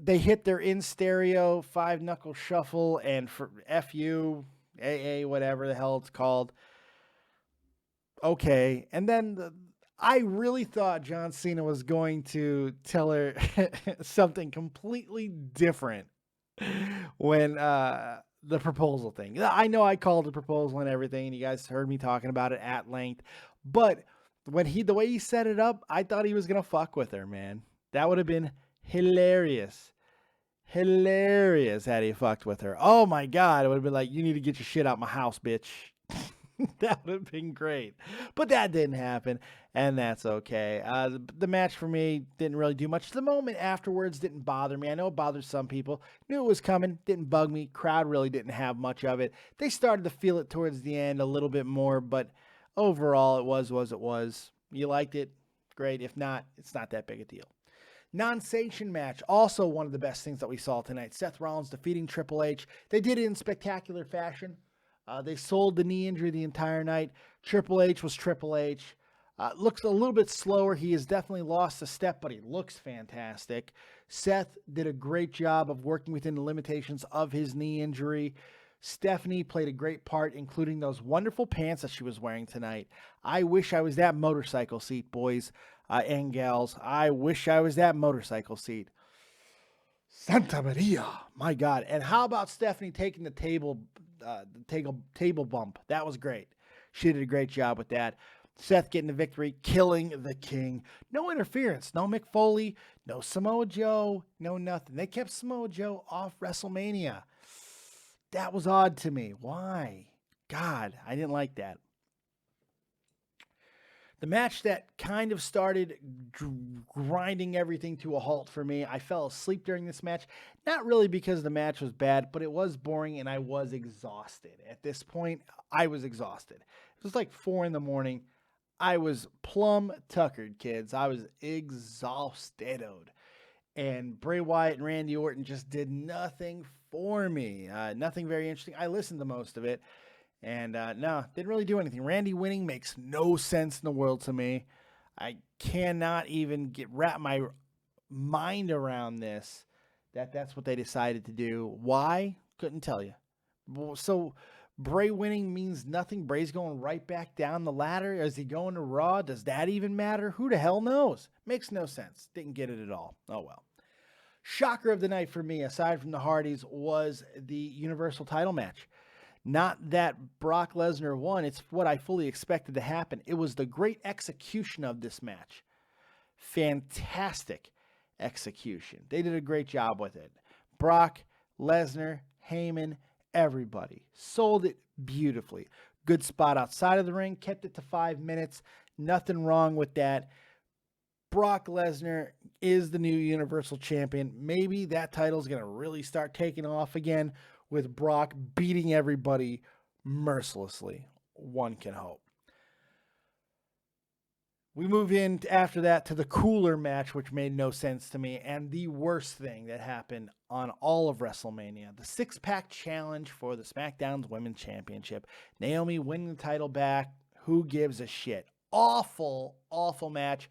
They hit their in-stereo 5-knuckle shuffle and for FU, AA, whatever the hell it's called. Okay. And then I really thought John Cena was going to tell her something completely different when the proposal thing. I know I called the proposal and everything, and you guys heard me talking about it at length. But when the way he set it up, I thought he was going to fuck with her, man. That would have been hilarious had he fucked with her. Oh my God. It would have been like, you need to get your shit out my house, bitch. That would have been great. But that didn't happen, and that's okay. The match for me didn't really do much. The moment afterwards didn't bother me. I know it bothered some people. Knew it was coming. Didn't bug me. Crowd really didn't have much of it. They started to feel it towards the end a little bit more, but overall it was what it was. You liked it? Great. If not, it's not that big a deal. Non-sanction match, also one of the best things that we saw tonight. Seth Rollins defeating Triple H. They did it in spectacular fashion. They sold the knee injury the entire night. Triple H was Triple H. Looks a little bit slower. He has definitely lost a step, but he looks fantastic. Seth did a great job of working within the limitations of his knee injury. Stephanie played a great part, including those wonderful pants that she was wearing tonight. I wish I was that motorcycle seat, boys and gals. I wish I was that motorcycle seat. Santa Maria, my God. And how about Stephanie taking the table bump? That was great. She did a great job with that. Seth getting the victory, killing the King. No interference, no Mick Foley, no Samoa Joe, no nothing. They kept Samoa Joe off WrestleMania. That was odd to me. Why? God, I didn't like that. The match that kind of started grinding everything to a halt for me. I fell asleep during this match. Not really because the match was bad, but it was boring and I was exhausted. At this point, I was exhausted. It was like 4 a.m. I was plumb tuckered, kids. I was exhausted. And Bray Wyatt and Randy Orton just did nothing for me. Nothing very interesting. I listened to most of it. And no, didn't really do anything. Randy winning makes no sense in the world to me. I cannot even wrap my mind around this, that's what they decided to do. Why? Couldn't tell you. So Bray winning means nothing. Bray's going right back down the ladder. Is he going to Raw? Does that even matter? Who the hell knows? Makes no sense. Didn't get it at all. Oh well. Shocker of the night for me, aside from the Hardys, was the Universal title match. Not that Brock Lesnar won. It's what I fully expected to happen. It was the great execution of this match. Fantastic execution. They did a great job with it. Brock, Lesnar, Heyman, everybody sold it beautifully. Good spot outside of the ring. Kept it to 5 minutes. Nothing wrong with that. Brock Lesnar is the new Universal Champion. Maybe that title is going to really start taking off again with Brock beating everybody mercilessly. One can hope. We move in after that to the cooler match, which made no sense to me, and the worst thing that happened on all of WrestleMania. The 6-pack challenge for the SmackDown's Women's Championship. Naomi winning the title back. Who gives a shit? Awful, awful match.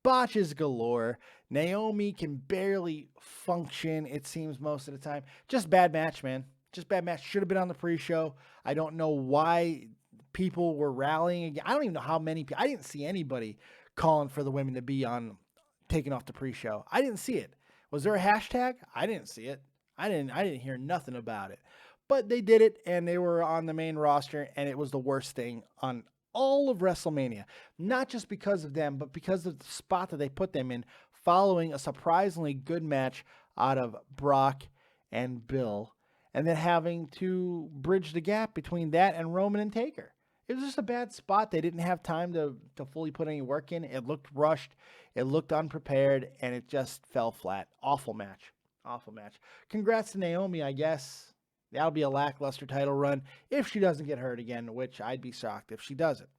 Botches galore. Naomi can barely function, it seems, most of the time. Just bad match, man. Just bad match. Should have been on the pre-show. I don't know why people were rallying again. I don't even know how many people. I didn't see anybody calling for the women to be on, taking off the pre-show. I didn't see it. Was there a hashtag? I didn't see it. I didn't hear nothing about it. But they did it, and they were on the main roster, and it was the worst thing on all of WrestleMania. Not just because of them, but because of the spot that they put them in, following a surprisingly good match out of Brock and Bill, and then having to bridge the gap between that and Roman and Taker. It was just a bad spot. They didn't have time to fully put any work in. It looked rushed. It looked unprepared, and it just fell flat. Awful match. Awful match. Congrats to Naomi, I guess. That'll be a lackluster title run if she doesn't get hurt again, which I'd be shocked if she doesn't.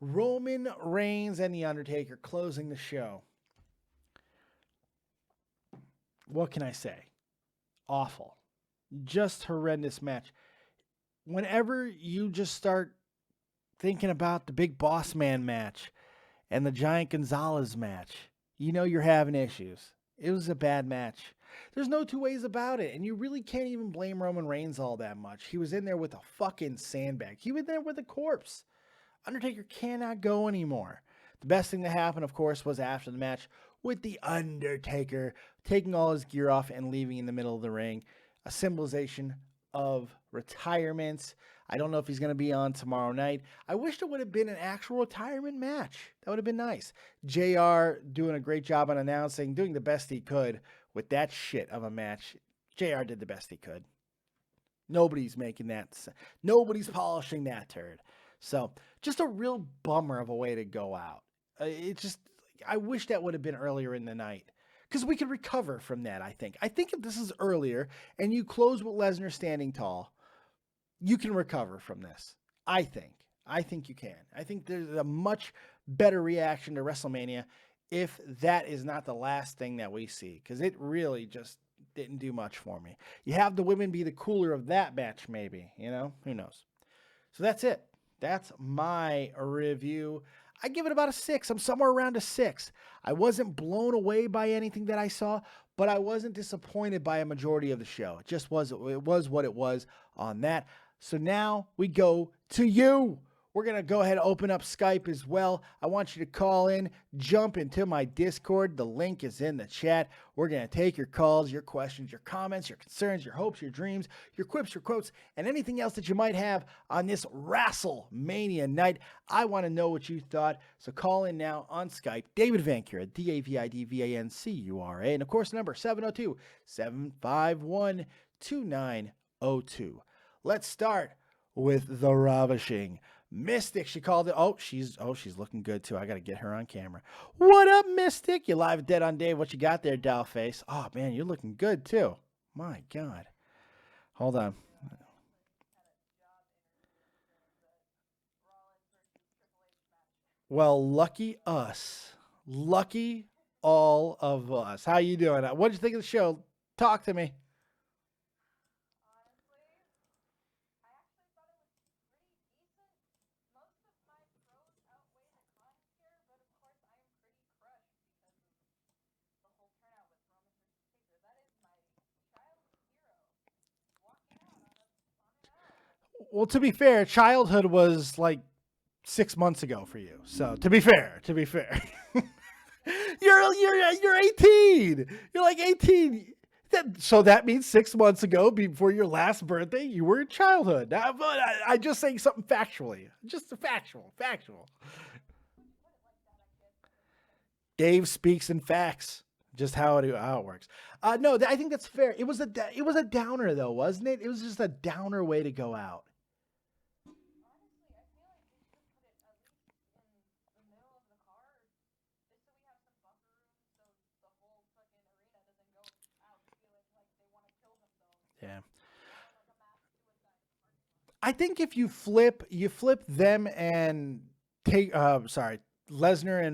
Roman Reigns and The Undertaker closing the show. What can I say? Awful. Just horrendous match. Whenever you just start thinking about the Big Boss Man match and the Giant Gonzalez match, you know you're having issues. It was a bad match. There's no two ways about it, and you really can't even blame Roman Reigns all that much. He was in there with a fucking sandbag. He was there with a corpse. Undertaker cannot go anymore. The best thing that happened, of course, was after the match with The Undertaker taking all his gear off and leaving in the middle of the ring. A symbolization of retirement. I don't know if he's going to be on tomorrow night. I wish it would have been an actual retirement match. That would have been nice. JR doing a great job on announcing, doing the best he could with that shit of a match. JR did the best he could. Nobody's making that. Nobody's polishing that turd. So just a real bummer of a way to go out. I wish that would have been earlier in the night. Because we could recover from that, I think. I think if this is earlier and you close with Lesnar standing tall, you can recover from this. I think. I think you can. I think there's a much better reaction to WrestleMania if that is not the last thing that we see. Because it really just didn't do much for me. You have the women be the cooler of that match, maybe. You know? Who knows? So that's it. That's my review. I give it about a 6. I'm somewhere around a 6. I wasn't blown away by anything that I saw, but I wasn't disappointed by a majority of the show. It was what it was on that. So now we go to you. We're going to go ahead and open up Skype as well. I want you to call in, jump into my Discord. The link is in the chat. We're going to take your calls, your questions, your comments, your concerns, your hopes, your dreams, your quips, your quotes, and anything else that you might have on this WrestleMania night. I want to know what you thought. So call in now on Skype. David Vancura, DavidVancura. And of course, number 702-751-2902. Let's start with the ravishing Mystic. She called it. She's looking good too. I got to get her on camera. What up, Mystic? You live Dead on Dave. What you got there, doll face? Oh man, you're looking good too. My God. Hold on. Well, lucky us. Lucky all of us. How you doing? What did you think of the show? Talk to me. Well, to be fair, childhood was like 6 months ago for you. So to be fair, you're 18. You're like 18. So that means 6 months ago, before your last birthday, you were in childhood. I just saying something factually, just factual. Dave speaks in facts. Just how it works. No, I think that's fair. It was a downer though, wasn't it? It was just a downer way to go out. Yeah. I think if you flip them and take Lesnar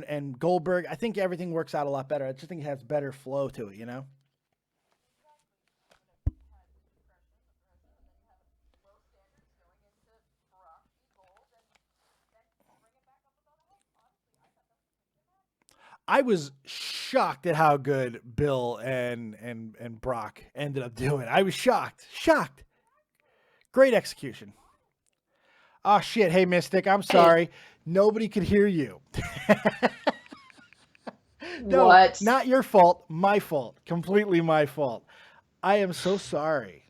and Goldberg, I think everything works out a lot better. I just think it has better flow to it, you know? I was shocked at how good Bill and Brock ended up doing. I was shocked. Great execution. Oh, shit. Hey, Mystic, I'm sorry. Nobody could hear you. No, what? Not your fault. My fault. Completely my fault. I am so sorry.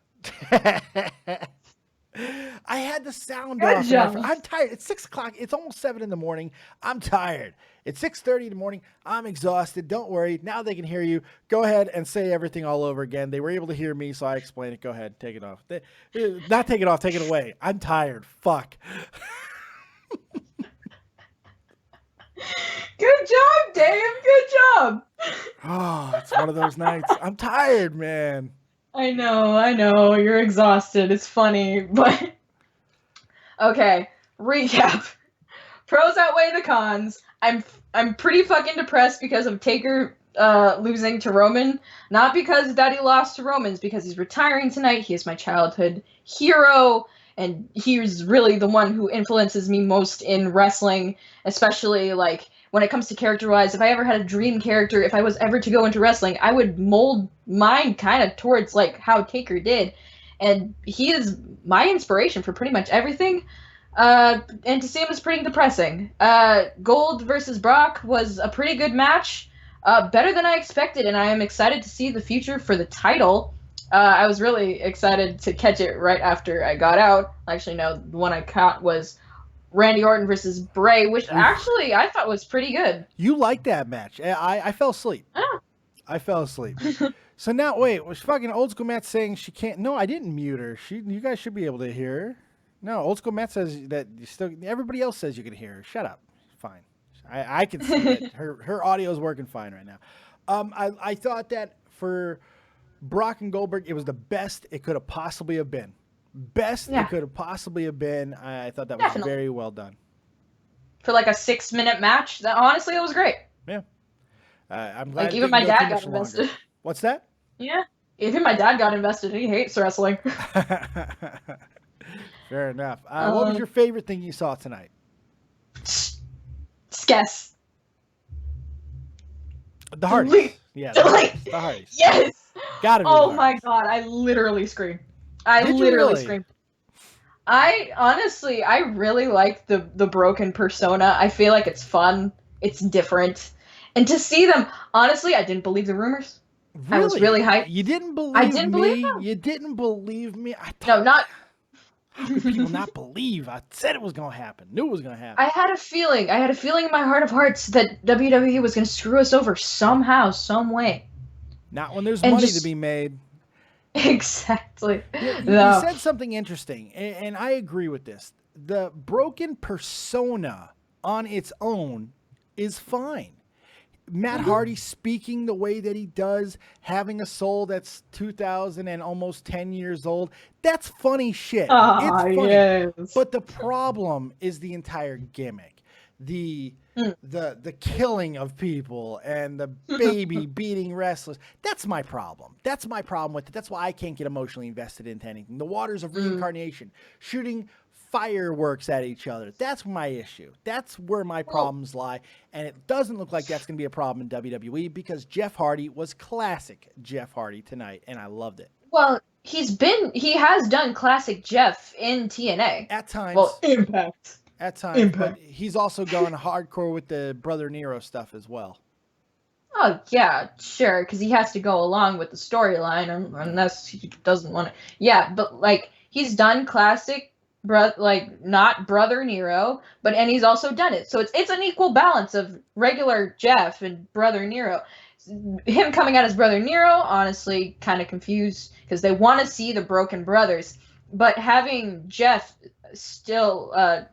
I had the sound off. I'm tired. It's 6 o'clock. It's almost 7 in the morning. I'm tired. It's 6:30 in the morning. I'm exhausted. Don't worry. Now they can hear you. Go ahead and say everything all over again. They were able to hear me, so I explained it. Go ahead. Take it off. Not take it off. Take it away. I'm tired. Fuck. Good job, Dave. Good job. Oh, it's one of those nights. I'm tired, man. I know. You're exhausted. It's funny, but okay. Recap. Pros outweigh the cons. I'm pretty fucking depressed because of Taker losing to Roman. Not because Daddy lost to Roman, because he's retiring tonight. He is my childhood hero, and he's really the one who influences me most in wrestling, especially like when it comes to character-wise. If I ever had a dream character, if I was ever to go into wrestling, I would mold mine kind of towards like how Taker did, and he is my inspiration for pretty much everything. And to see him is pretty depressing. Gold versus Brock was a pretty good match, better than I expected, and I am excited to see the future for the title. I was really excited to catch it right after I got out. Actually, no, the one I caught was Randy Orton versus Bray, which actually I thought was pretty good. You liked that match. I fell asleep. Oh. I fell asleep. So now, wait, was fucking Old School Matt saying she can't? No, I didn't mute her. You guys should be able to hear her. No, Old School Matt says that you still. Everybody else says you can hear her. Shut up. Fine. I can see that her audio is working fine right now. I thought that for Brock and Goldberg, it was the best it could have possibly have been. It could have possibly have been. I thought that was very well done. For like a 6-minute match, honestly, it was great. Yeah. I'm glad. Like even my dad got invested. What's that? Yeah. Even my dad got invested. He hates wrestling. Fair enough. What was your favorite thing you saw tonight? Guess. The Hardys. Yeah, the Hardys. Yes. Gotta be. Oh my God! I literally screamed. I literally screamed. I really like the broken persona. I feel like it's fun. It's different. And to see them, honestly, I didn't believe the rumors. Really? I was really hyped. You didn't believe I didn't me? believe them. You didn't believe me? No, not. How could people not believe? I said it was going to happen. Knew it was going to happen. I had a feeling in my heart of hearts that WWE was going to screw us over somehow, some way. Not when there's And money just- to be made. Exactly. You No. said something interesting, and I agree with this. The broken persona on its own is fine. Matt Hardy speaking the way that he does, having a soul that's 2,000 and almost 10 years old, that's funny shit. Ah, It's funny. yes. But the problem is the entire gimmick. The killing of people and the baby beating wrestlers. That's my problem. That's my problem with it. That's why I can't get emotionally invested into anything. The waters of reincarnation, shooting fireworks at each other. That's my issue. That's where my problems lie. And it doesn't look like that's going to be a problem in WWE because Jeff Hardy was classic Jeff Hardy tonight, and I loved it. Well, he has done classic Jeff in TNA. At times. Well, Impact. At times, but he's also going hardcore with the Brother Nero stuff as well. Oh yeah, sure, because he has to go along with the storyline, unless he doesn't want to. Yeah, but like he's done classic, not Brother Nero, and he's also done it. So it's an equal balance of regular Jeff and Brother Nero. Him coming out as Brother Nero, honestly, kind of confused because they want to see the Broken Brothers, but having Jeff still.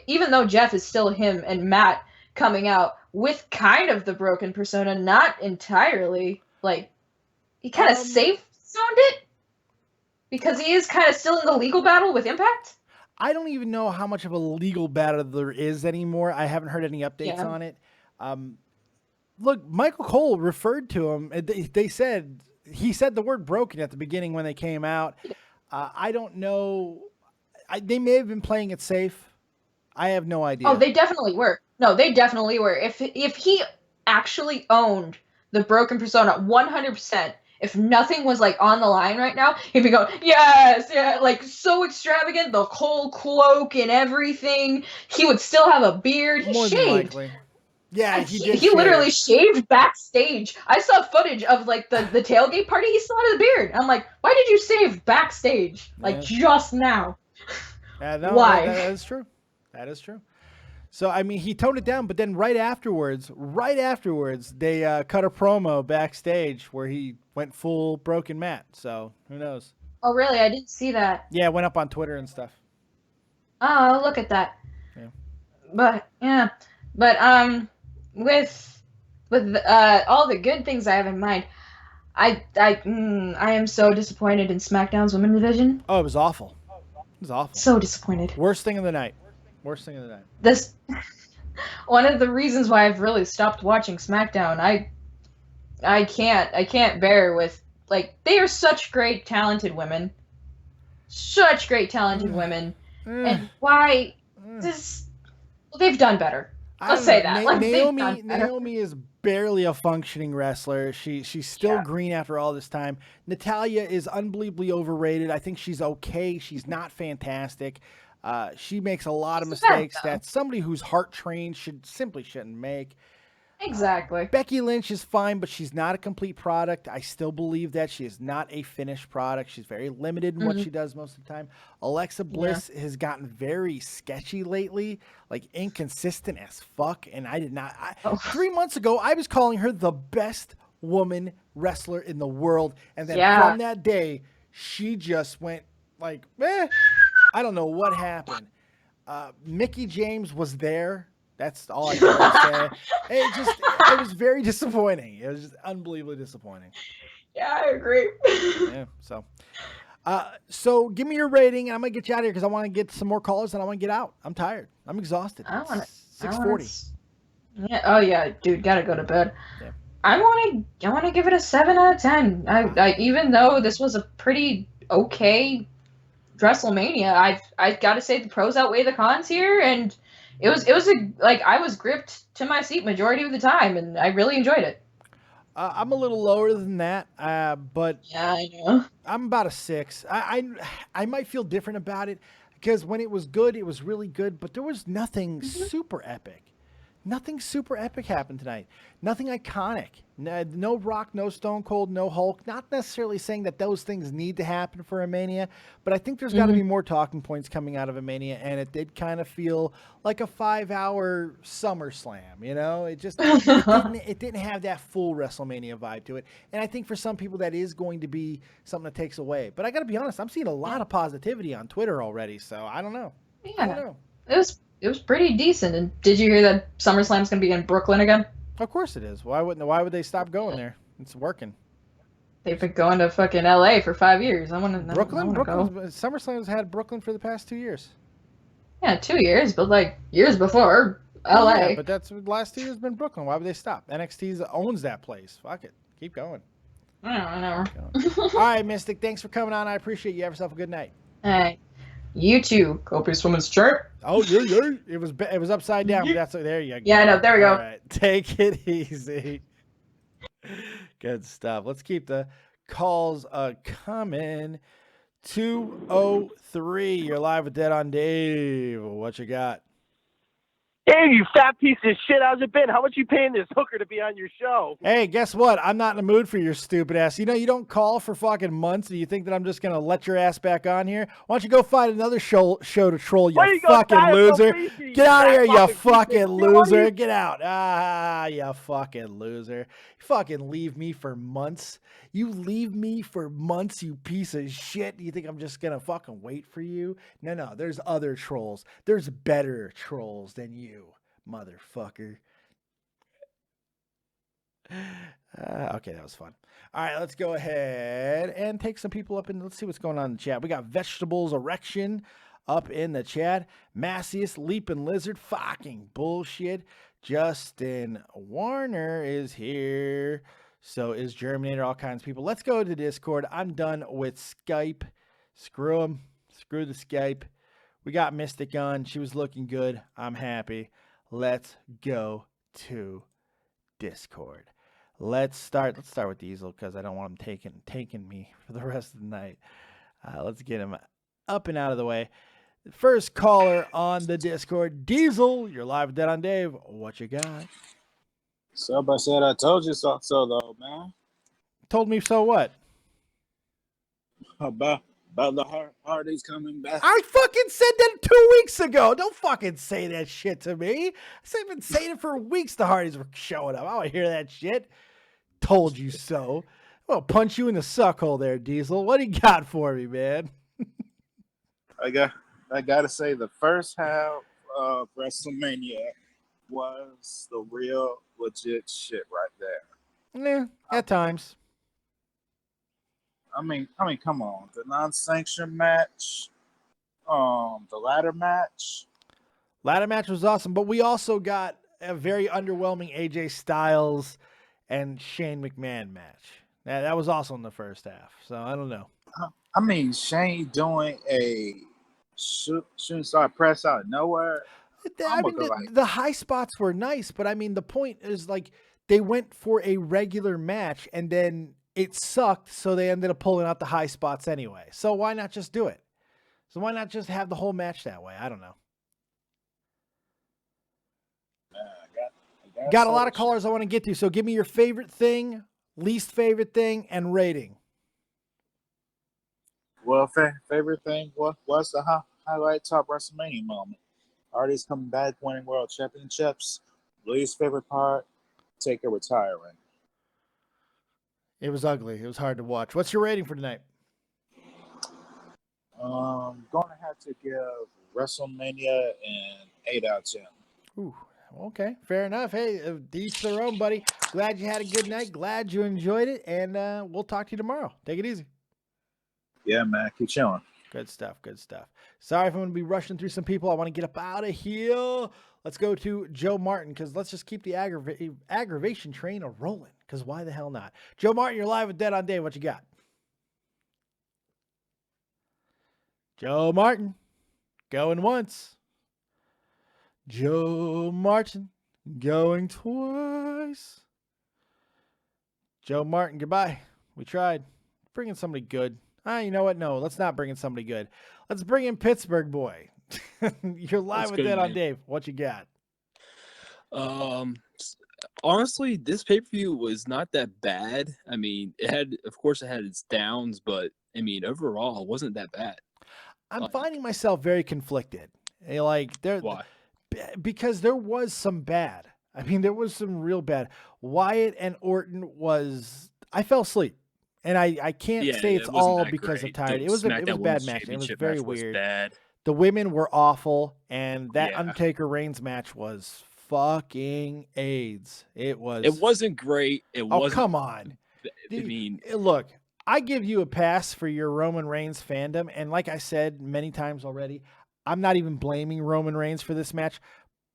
Even though Jeff is still him and Matt coming out with kind of the broken persona, not entirely, like, he kind of safe zoned it because he is kind of still in the legal battle with Impact. I don't even know how much of a legal battle there is anymore. I haven't heard any updates on it. Look, Michael Cole referred to him. He said the word broken at the beginning when they came out. I don't know. They may have been playing it safe. I have no idea. Oh, they definitely were. No, they definitely were. If he actually owned the broken persona 100%, if nothing was like on the line right now, he'd be going, yes, yeah, like so extravagant, the whole cloak and everything. He would still have a beard. He More than shaved. likely. Yeah, he did. He literally shaved backstage. I saw footage of like the tailgate party. He still had a beard. I'm like, why did you shave backstage? Like just now. No, why? That is true. That is true. So, I mean, he toned it down, but then right afterwards, they cut a promo backstage where he went full broken Matt. So, who knows? Oh, really? I didn't see that. Yeah, it went up on Twitter and stuff. Oh, look at that. Yeah. But, with all the good things I have in mind, I am so disappointed in SmackDown's women's division. Oh, it was awful. It was awful. So disappointed. Worst thing of the night. This one of the reasons why I've really stopped watching SmackDown. I can't bear with, like, they are such great talented women. And why they've done better. Let's say that. Naomi is barely a functioning wrestler. She's still green after all this time. Natalya is unbelievably overrated. I think she's okay. She's not fantastic. She makes a lot of mistakes that somebody who's heart trained shouldn't make. Exactly. Becky Lynch is fine, but she's not a complete product. I still believe that she is not a finished product. She's very limited in what she does most of the time. Alexa Bliss has gotten very sketchy lately, like inconsistent as fuck. And I did not. 3 months ago, I was calling her the best woman wrestler in the world, and then from that day, she just went like, I don't know what happened. Mickie James was there. That's all I can say. It was very disappointing. It was just unbelievably disappointing. Yeah, I agree. Yeah. So give me your rating, and I'm gonna get you out of here because I want to get some more callers, and I want to get out. I'm tired. I'm exhausted. I want 6:40. Yeah. Oh yeah, dude, gotta go to bed. Yeah. I want to give it a 7 out of 10. I even though this was a pretty okay WrestleMania, I gotta say the pros outweigh the cons here, and it was I was gripped to my seat majority of the time, and I really enjoyed it. I'm a little lower than that, but yeah, I know. I'm about a 6. I might feel different about it because when it was good, it was really good, but there was nothing super epic. Nothing super epic happened tonight. Nothing iconic. No Rock, no Stone Cold, no Hulk. Not necessarily saying that those things need to happen for a Mania, but I think there's got to be more talking points coming out of a Mania, and it did kind of feel like a 5-hour SummerSlam, you know? It just it didn't have that full WrestleMania vibe to it, and I think for some people that is going to be something that takes away. But I got to be honest, I'm seeing a lot of positivity on Twitter already, so I don't know. Yeah, I don't know. It was pretty decent. And did you hear that SummerSlam's gonna be in Brooklyn again? Of course it is. Why would they stop going there? It's working. They've been going to fucking LA for 5 years. I want to Brooklyn. go. SummerSlam's had Brooklyn for the past 2 years. Yeah, 2 years, but like years before LA. Yeah, but that's the last 2 years been Brooklyn. Why would they stop? NXT owns that place. Fuck it. Keep going. Whatever. All right, Mystic. Thanks for coming on. I appreciate you. Have yourself a good night. All right. You too, Copious Woman's Chart. Oh, yeah. It was upside down. But that's there you go. Yeah, I know. There we go. All right. Take it easy. Good stuff. Let's keep the calls coming. 203. You're live with Dead on Dave. What you got? Hey, you fat piece of shit. How's it been? How much you paying this hooker to be on your show? Hey, guess what? I'm not in the mood for your stupid ass. You know, you don't call for fucking months and you think that I'm just going to let your ass back on here? Why don't you go find another show to troll, you fucking loser? Get out of here, you fucking loser. Get out. Ah, you fucking loser. You fucking leave me for months. You leave me for months, you piece of shit. You think I'm just going to fucking wait for you? No, there's other trolls. There's better trolls than you, motherfucker. Okay, that was fun. All right, let's go ahead and take some people up and let's see what's going on in the chat. We got Vegetables Erection up in the chat. Massius, Leaping Lizard, fucking bullshit. Justin Warner is here. So is Germinator, all kinds of people. Let's go to Discord. I'm done with Skype. Screw them. Screw the Skype. We got Mystic on. She was looking good. I'm happy. Let's go to Discord. Let's start with Diesel because I don't want him taking me for the rest of the night. Let's get him up and out of the way. First caller on the Discord, Diesel. You're live with Dead on Dave. What you got? So I said I told you so though, man. Told me so what? About the Hardys coming back. I fucking said that 2 weeks ago. Don't fucking say that shit to me. I've been saying it for weeks. The Hardys were showing up. I want to hear that shit. Told you so. I'll punch you in the suckhole there, Diesel. What do you got for me, man? I gotta say the first half of WrestleMania was the real legit shit right there. Yeah, at times. I mean, come on. The non-sanctioned match, the ladder match. Ladder match was awesome, but we also got a very underwhelming AJ Styles and Shane McMahon match. That was also in the first half, so I don't know. I mean, Shane doing a shooting star press out of nowhere. I mean, the high spots were nice, but I mean, the point is like they went for a regular match and then it sucked, so they ended up pulling out the high spots anyway. So why not just do it? So why not just have the whole match that way? I don't know. Got a lot of callers I want to get to, so give me your favorite thing, least favorite thing, and rating. Well, favorite thing, what's the highlight top WrestleMania moment? Artists coming back, winning world championships. Least favorite part, Taker retiring. It was ugly. It was hard to watch. What's your rating for tonight? Going to have to give WrestleMania an 8 out of 10. Ooh, okay, fair enough. Hey, each their own, buddy. Glad you had a good night. Glad you enjoyed it, and we'll talk to you tomorrow. Take it easy. Yeah, man. Keep chilling. Good stuff. Good stuff. Sorry if I'm going to be rushing through some people. I want to get up out of here. Let's go to Joe Martin because let's just keep the aggravation train rolling because why the hell not? Joe Martin, you're live with Dead on Dave. What you got? Joe Martin, going once. Joe Martin, going twice. Joe Martin, goodbye. We tried. Bring in somebody good. You know what? No, let's not bring in somebody good. Let's bring in Pittsburgh boy. You're live That's with good, Dead on man. Dave. What you got? Honestly, this pay-per-view was not that bad. I mean, of course, it had its downs, but I mean, overall, it wasn't that bad. I'm finding myself very conflicted. Why? Because there was some bad. I mean, there was some real bad. Wyatt and Orton I fell asleep. And I can't say it's all because of tired. It was a bad match. It was very weird. Bad. The women were awful, and that Undertaker Reigns match was fucking AIDS. It wasn't great. Come on. I mean, look, I give you a pass for your Roman Reigns fandom, and like I said many times already, I'm not even blaming Roman Reigns for this match.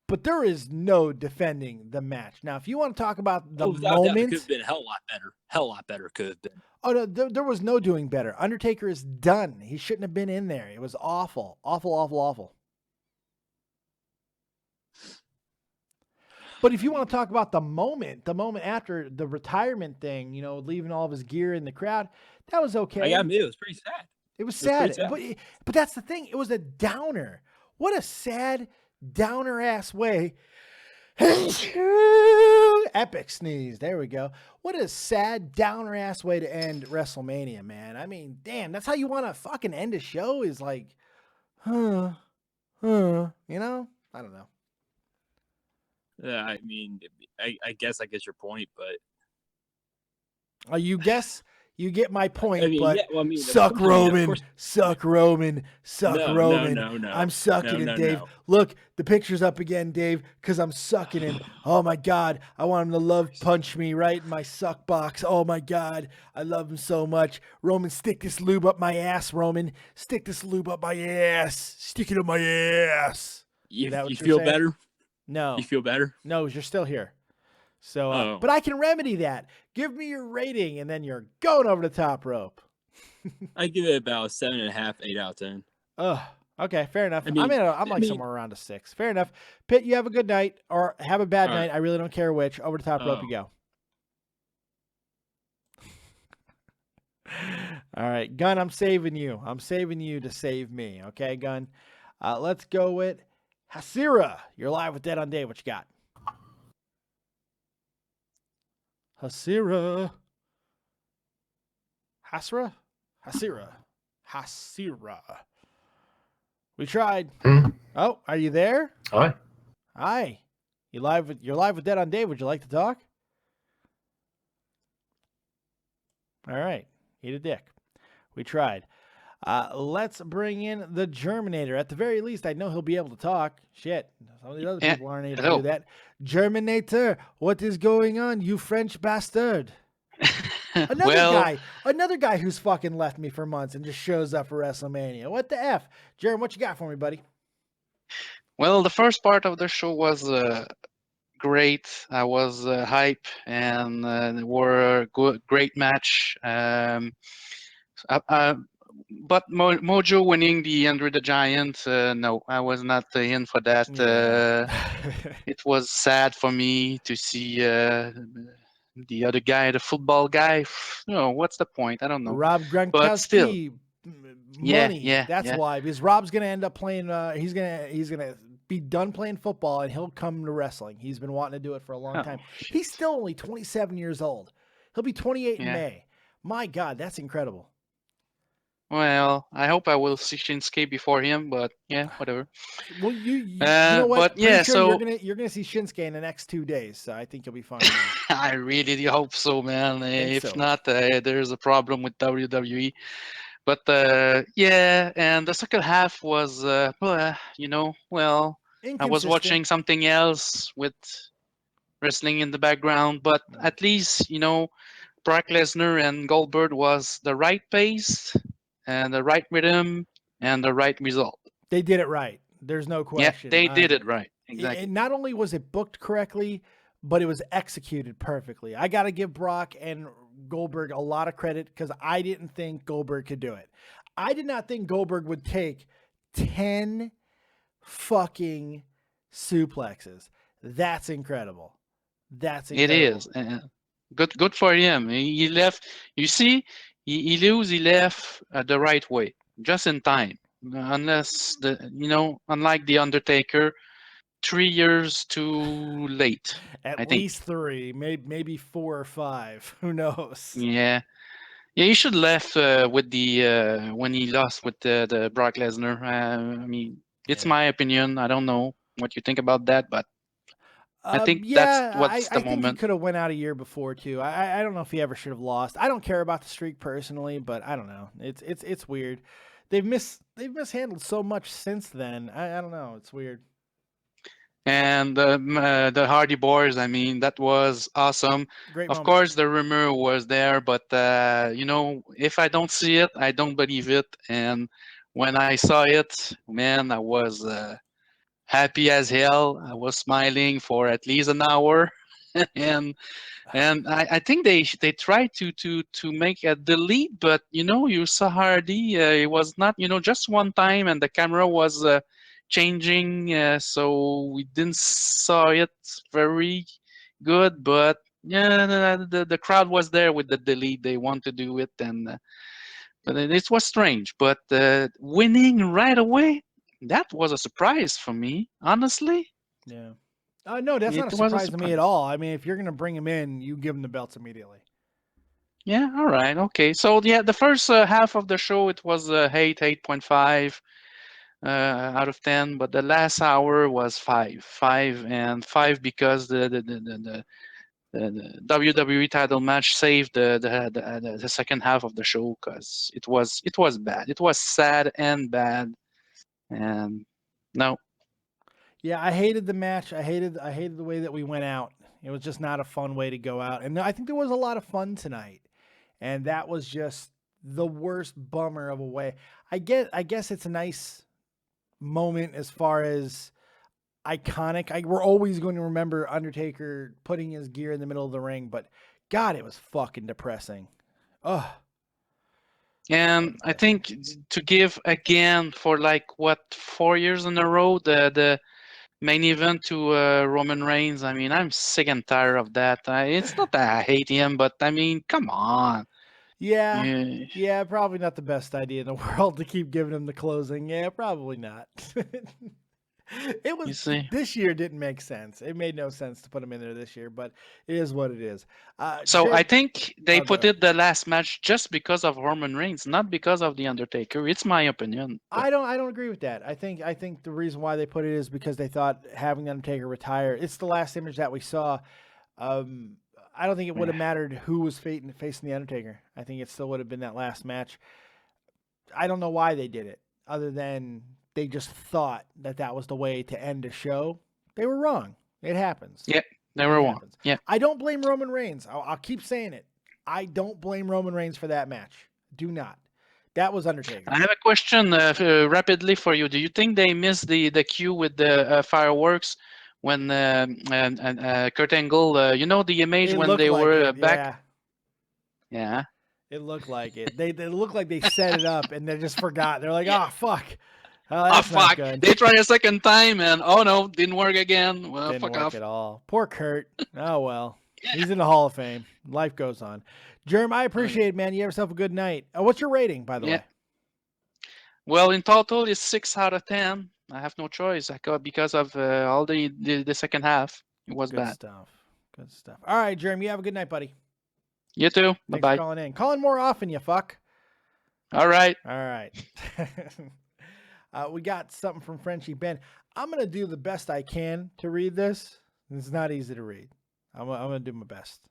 But there is no defending the match. Now, if you want to talk about the moment, it could have been a hell lot better. Hell lot better could have been. Oh no, there was no doing better. Undertaker is done. He shouldn't have been in there. It was awful, awful, awful, awful. But if you want to talk about the moment after the retirement thing, leaving all of his gear in the crowd, that was okay. I admit it was pretty sad. It was sad. But that's the thing. It was a downer. What a sad downer ass way. Epic sneeze. There we go. What a sad downer ass way to end WrestleMania, man. I mean, damn, that's how you want to fucking end a show, is like, I don't know. I mean, I guess I get your point, but you get my point, I mean, but suck Roman, suck Roman, suck Roman. No. I'm sucking him, Dave. No. Look, the picture's up again, Dave, because I'm sucking him. Oh my God, I want him to love punch me right in my suck box. Oh my God, I love him so much. Roman, stick this lube up my ass, Roman. Stick this lube up my ass. Stick it up my ass. You feel better? No. You feel better? No, you're still here. So, but I can remedy that. Give me your rating, and then you're going over the top rope. I give it about 7.5, 8 out of 10. Okay, fair enough. I'm somewhere around a 6. Fair enough. Pitt, you have a good night, or have a bad night. I really don't care which. Over the top rope you go. All right, Gun, I'm saving you. I'm saving you to save me. Okay, Gun. Let's go with Hasira. You're live with Dead on Dave. What you got? Hasira. We tried. Oh, are you there? Hi. You're live with Dead on Dave. Would you like to talk? All right. Eat a dick. We tried. Let's bring in the Germinator. At the very least, I know he'll be able to talk. Shit. Some of the other people aren't able to do that. Germinator, what is going on, you French bastard? Another guy who's fucking left me for months and just shows up for WrestleMania. What the F? Jeremy, what you got for me, buddy? Well, the first part of the show was great. I was hype, and were a great match. But Mojo winning the Andre the Giant, no, I was not in for that. It was sad for me to see the other guy, the football guy. What's the point? I don't know. Rob Gronkowski. But still, money. Yeah. That's why. Because Rob's gonna end up playing. He's gonna be done playing football, and he'll come to wrestling. He's been wanting to do it for a long time. Shit. He's still only 27 years old. He'll be 28 in May. My God, that's incredible. Well, I hope I will see Shinsuke before him, but yeah, whatever. Well, you know what? But yeah, so you're gonna see Shinsuke in the next 2 days, so I think you'll be fine. I really hope so, man. If not, there's a problem with WWE. But yeah, and the second half was, I was watching something else with wrestling in the background, but at least Brock Lesnar and Goldberg was the right pace and the right rhythm and the right result. They did it right. There's no question. Yeah, they did it right. Exactly. And not only was it booked correctly, but it was executed perfectly. I got to give Brock and Goldberg a lot of credit because I didn't think Goldberg could do it. I did not think Goldberg would take 10 fucking suplexes. That's incredible. That's incredible. It is. Good for him. He left. You see, he left the right way, just in time. unless unlike the Undertaker, 3 years too late. I At think. least 3, maybe 4 or 5. Who knows? Yeah. Yeah, he should left with the when he lost with the Brock Lesnar. I mean, it's my opinion. I don't know what you think about that, but I think that's what's the I think he moment. could have went out a year before too. I don't know if he ever should have lost. I don't care about the streak personally, but I don't know. It's weird. They've mishandled so much since then. I don't know. It's weird. And the Hardy Boys, I mean, that was awesome. Great Of moment. course, the rumor was there, but if I don't see it, I don't believe it. And when I saw it, man, I was happy as hell. I was smiling for at least an hour, and I think they tried to make a delete, but you saw Hardy. It was not just one time, and the camera was changing, so we didn't saw it very good. But yeah, the crowd was there with the delete. They want to do it, and but it was strange. But winning right away, that was a surprise for me, honestly. Yeah. No, that's not a It was a surprise to me at all. I mean, if you're gonna bring him in, you give him the belts immediately. Yeah, all right, okay. So yeah, the first half of the show it was 8.5 out of 10, but the last hour was 5 and 5 because the WWE title match saved the second half of the show because it was bad. It was sad and bad, and no. Yeah, I hated the match. I hated the way that we went out. It was just not a fun way to go out. And I think there was a lot of fun tonight. And that was just the worst bummer of a way. I guess it's a nice moment as far as iconic. We're always going to remember Undertaker putting his gear in the middle of the ring, but God, it was fucking depressing. Ugh. And I think to give again for 4 years in a row the main event to Roman Reigns. I mean, I'm sick and tired of that. It's not that I hate him, but I mean, come on. Yeah, probably not the best idea in the world to keep giving him the closing. Yeah, probably not. It was this year didn't make sense. It made no sense to put him in there this year, but it is what it is. So I think they put it the last match just because of Roman Reigns, not because of the Undertaker. It's my opinion. I don't agree with that. I think the reason why they put it is because they thought having the Undertaker retire. It's the last image that we saw. I don't think it would have mattered who was facing the Undertaker. I think it still would have been that last match. I don't know why they did it, other than they just thought that was the way to end a show. They were wrong. It happens. Yeah, they were wrong. Yeah. I don't blame Roman Reigns. I'll keep saying it. I don't blame Roman Reigns for that match. Do not. That was Undertaker. I have a question rapidly for you. Do you think they missed the cue with the fireworks when Kurt Angle, the image when they were back? Yeah. It looked like it. They looked like they set it up and they just forgot. They're like, oh, fuck. Oh, fuck. They tried a second time and, oh, no, didn't work again. Well, didn't fuck work off. At all. Poor Kurt. Oh, well. He's in the Hall of Fame. Life goes on. Germ, I appreciate it, man. You have yourself a good night. What's your rating, by the way? Well, in total, it's 6 out of 10. I have no choice because of all the second half. It was bad. Good stuff. All right, Germ, you have a good night, buddy. You too. Thanks Bye-bye. for calling in. Call in more often, you fuck. All right. All right. We got something from Frenchie Ben. I'm going to do the best I can to read this. It's not easy to read. I'm going to do my best.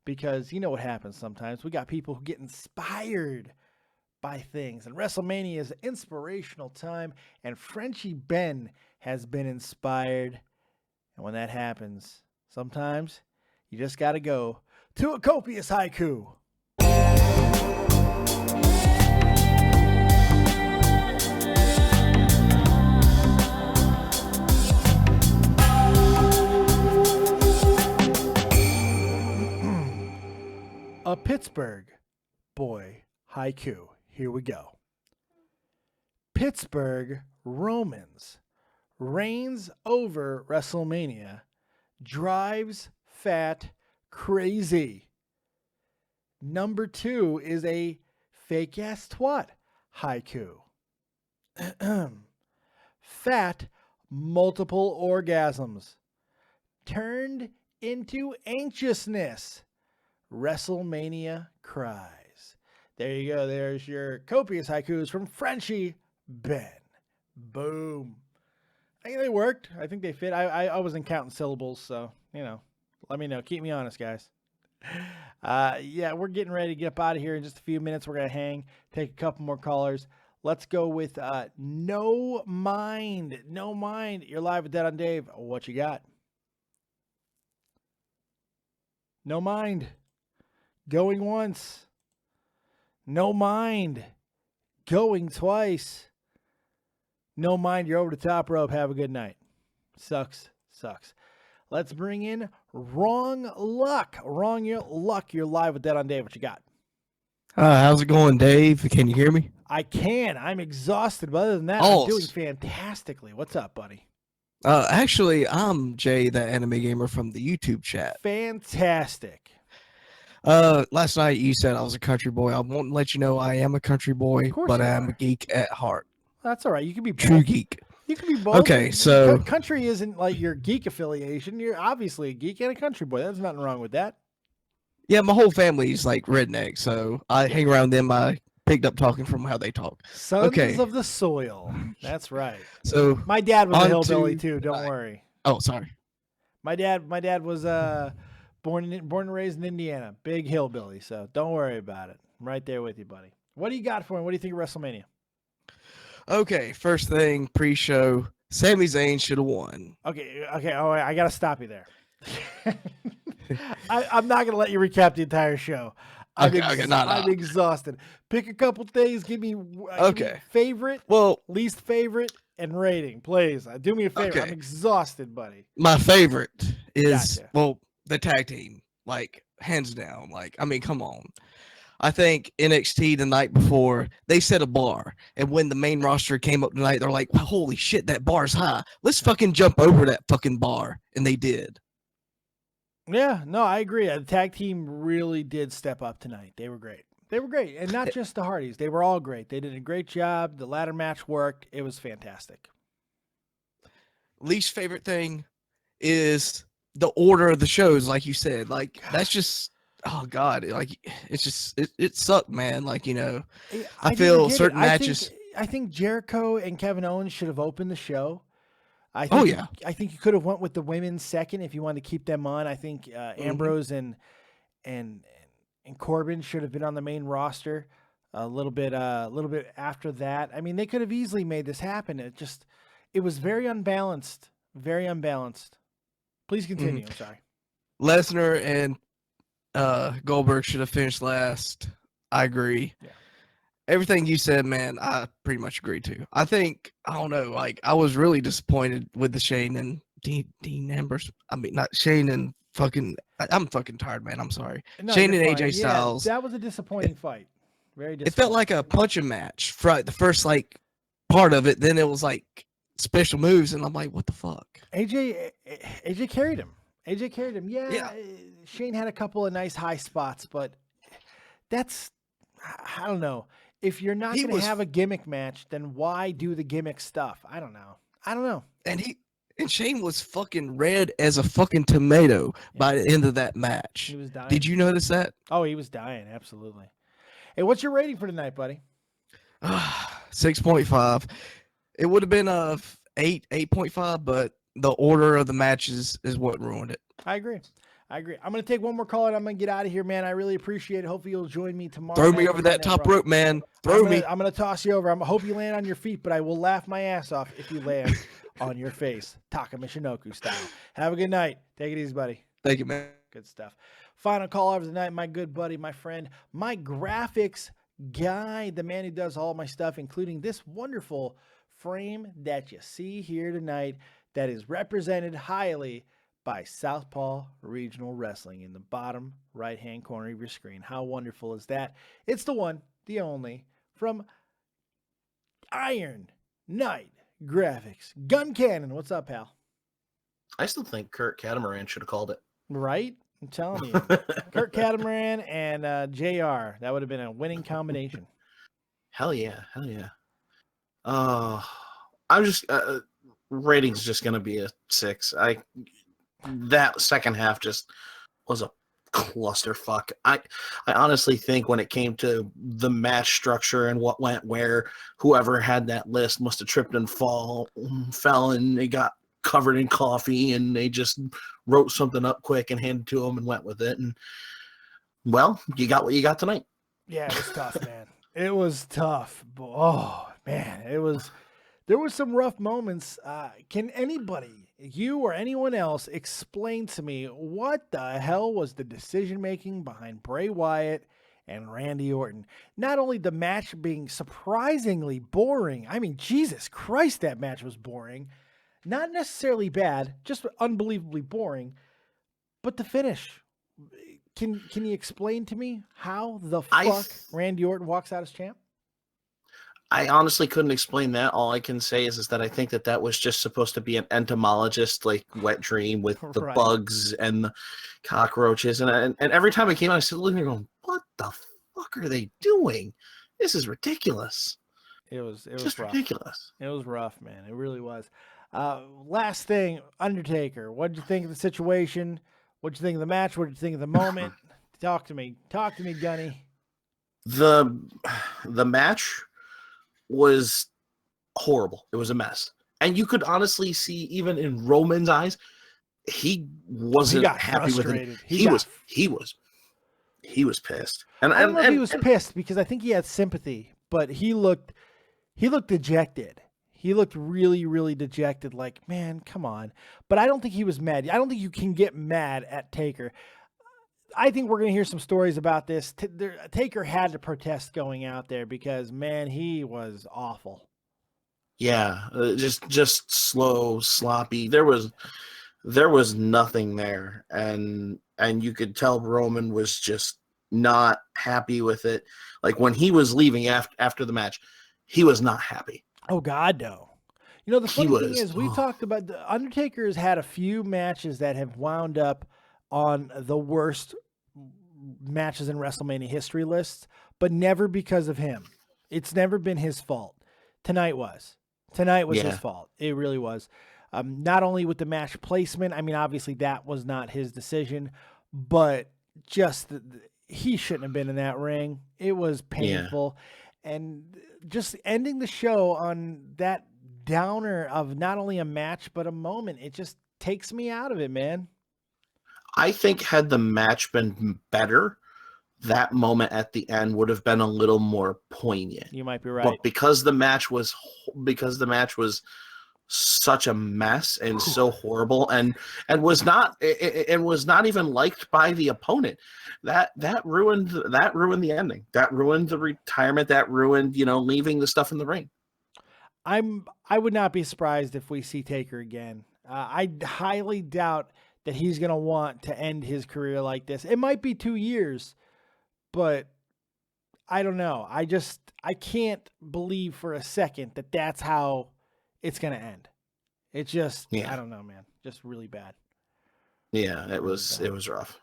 Because you know what happens sometimes. We got people who get inspired by things. And WrestleMania is an inspirational time. And Frenchie Ben has been inspired. And when that happens, sometimes you just got to go to a copious haiku. A Pittsburgh boy haiku. Here we go. Pittsburgh Romans reigns over WrestleMania, drives fat crazy. Number 2 is a fake ass twat haiku. Fat multiple orgasms turned into anxiousness. WrestleMania cries. There you go. There's your copious haikus from Frenchie Ben. Boom. I think they worked. I think they fit. I wasn't counting syllables, so, let me know. Keep me honest, guys. Yeah, we're getting ready to get up out of here in just a few minutes. We're going to hang, take a couple more callers. Let's go with No Mind. No Mind. You're live with Dead on Dave. What you got? No Mind. Going once. No Mind. Going twice. No Mind. You're over the top rope. Have a good night. Sucks. Let's bring in Wrong Luck. Wrong Luck. You're live with Dead on Dave. What you got? How's it going, Dave? Can you hear me? I can. I'm exhausted, but other than that, I'm doing fantastically. What's up, buddy? Actually, I'm Jay, the anime gamer from the YouTube chat. Fantastic. Last night you said I was a country boy. I won't let you know I am a country boy, but I am a geek at heart. That's all right. You can be both. True geek. You can be both. Okay, so country isn't like your geek affiliation. You're obviously a geek and a country boy. There's nothing wrong with that. yeah, my whole family's like redneck, so I hang around them. I picked up talking from how they talk. Sons of the soil. That's right. So my dad was a hillbilly too. Don't worry. Oh, sorry. My dad was born and raised in Indiana. Big hillbilly. So don't worry about it. I'm right there with you, buddy. What do you got for him? What do you think of WrestleMania? Okay, first thing pre-show, Sami Zayn should have won. Okay. Oh, I got to stop you there. I'm not going to let you recap the entire show. I'm exhausted. Pick a couple things. Give me favorite, least favorite, and rating, please. Do me a favor. I'm exhausted, buddy. My favorite is the tag team, like hands down. Like, I mean, come on. I think NXT the night before, they set a bar, and when the main roster came up tonight, they're like, holy shit, that bar's high. Let's fucking jump over that fucking bar. And they did. Yeah, no, I agree. The tag team really did step up tonight. They were great. And not just the Hardys. They were all great. They did a great job. The ladder match worked. It was fantastic. Least favorite thing is the order of the shows, like you said. Like, that's just... Oh God! Like it sucked, man. Like, I feel certain matches. I think Jericho and Kevin Owens should have opened the show. I think you could have went with the women second if you wanted to keep them on. I think Ambrose and Corbin should have been on the main roster a little bit after that. I mean, they could have easily made this happen. It was very unbalanced. Very unbalanced. Please continue. I'm sorry. Lesnar and Goldberg should have finished last. I agree. Yeah. Everything you said, man, I pretty much agree too. I think, I don't know, like, I was really disappointed with the Shane and Dean Ambrose. I mean, not Shane and I'm fucking tired, man. I'm sorry. No, Shane and AJ Styles. That was a disappointing fight. Very disappointing. It felt like a punching match for the first, like, part of it. Then it was like special moves, and I'm like, what the fuck? AJ carried him. Yeah. Shane had a couple of nice high spots, but I don't know. If you're not going to have a gimmick match, then why do the gimmick stuff? I don't know. And Shane was fucking red as a fucking tomato by the end of that match. He was dying. Did you notice that? Oh, he was dying. Absolutely. Hey, what's your rating for tonight, buddy? 6.5. It would have been 8.5, but the order of the matches is what ruined it. I agree. I'm going to take one more call and I'm going to get out of here, man. I really appreciate it. Hopefully you'll join me tomorrow. Throw me over that top rope, man. I'm going to toss you over. I hope you land on your feet, but I will laugh my ass off if you land on your face. Taka Michinoku style. Have a good night. Take it easy, buddy. Thank you, man. Good stuff. Final call of the night, my good buddy, my friend, my graphics guy, the man who does all my stuff, including this wonderful frame that you see here tonight that is represented highly by Southpaw Regional Wrestling in the bottom right-hand corner of your screen. How wonderful is that? It's the one, the only, from Iron Knight Graphics. Guncannon. What's up, pal? I still think Kurt Catamaran should have called it. Right? I'm telling you. Kurt Catamaran and JR. That would have been a winning combination. Hell yeah. I'm just rating's just gonna be a 6. That second half just was a clusterfuck. I honestly think when it came to the match structure and what went where, whoever had that list must have tripped and fell, and they got covered in coffee, and they just wrote something up quick and handed it to them and went with it. And well, you got what you got tonight. Yeah, it was tough, man. It was tough. Oh man, there were some rough moments. Can anybody, you or anyone else, explain to me what the hell was the decision making behind Bray Wyatt and Randy Orton? Not only the match being surprisingly boring. I mean, Jesus Christ, that match was boring. Not necessarily bad, just unbelievably boring. But the finish. Can you explain to me how the fuck Randy Orton walks out as champ? I honestly couldn't explain that. All I can say is that I think that was just supposed to be an entomologist, like wet dream with the bugs and the cockroaches. And every time I came out, I stood looking there going, what the fuck are they doing? This is ridiculous. It was just rough. Ridiculous. It was rough, man. It really was. Last thing, Undertaker. What did you think of the situation? What did you think of the match? What did you think of the moment? Talk to me, Gunny. The match was horrible. It was a mess, and you could honestly see even in Roman's eyes, he wasn't happy with it. He was pissed. And I don't know if he was pissed because I think he had sympathy, but he looked dejected. He looked really, really dejected, like, man, come on. But I don't think he was mad. I don't think you can get mad at Taker. I think we're going to hear some stories about this. Taker had to protest going out there because, man, he was awful. Yeah, just slow, sloppy. There was nothing there, and you could tell Roman was just not happy with it. Like when he was leaving after the match, he was not happy. Oh, God, no. You know, the funny thing is, we've talked about the Undertaker's had a few matches that have wound up on the worst matches in WrestleMania history lists, but never because of him. It's never been his fault. Tonight was his fault. It really was. Not only with the match placement, I mean, obviously that was not his decision, but just he shouldn't have been in that ring. It was painful. And just ending the show on that downer of not only a match, but a moment, it just takes me out of it, man. I think had the match been better, that moment at the end would have been a little more poignant. You might be right. But because the match was such a mess and so horrible and was not even liked by the opponent, that ruined the ending. That ruined the retirement. That ruined, leaving the stuff in the ring. I would not be surprised if we see Taker again. I highly doubt that he's going to want to end his career like this. It might be 2 years, but I don't know. I can't believe for a second that that's how it's going to end. It's just, I don't know, man. Just really bad. Yeah, it was rough.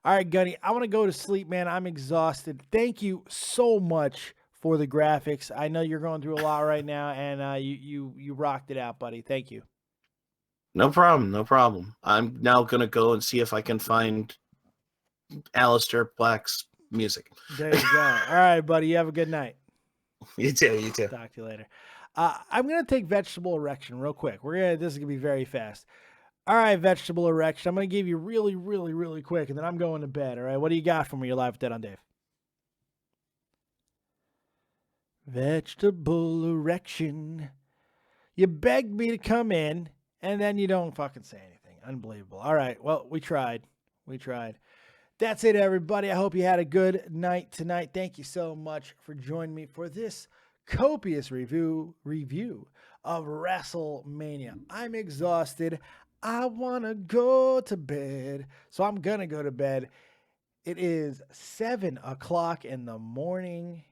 All right, Gunny, I want to go to sleep, man. I'm exhausted. Thank you so much for the graphics. I know you're going through a lot right now, and you rocked it out, buddy. Thank you. No problem. I'm now going to go and see if I can find Aleister Black's music. There you go. All right, buddy. You have a good night. You too. Talk to you later. I'm going to take Vegetable Erection real quick. This is going to be very fast. All right, Vegetable Erection. I'm going to give you really, really, really quick, and then I'm going to bed. All right, what do you got for me? You're live with Dead on Dave. Vegetable Erection. You begged me to come in, and then you don't fucking say anything. Unbelievable. All right, well, we tried. That's it, everybody. I hope you had a good night tonight. Thank you so much for joining me for this copious review of WrestleMania. I'm exhausted. I want to go to bed. So I'm going to go to bed. It is 7 o'clock in the morning,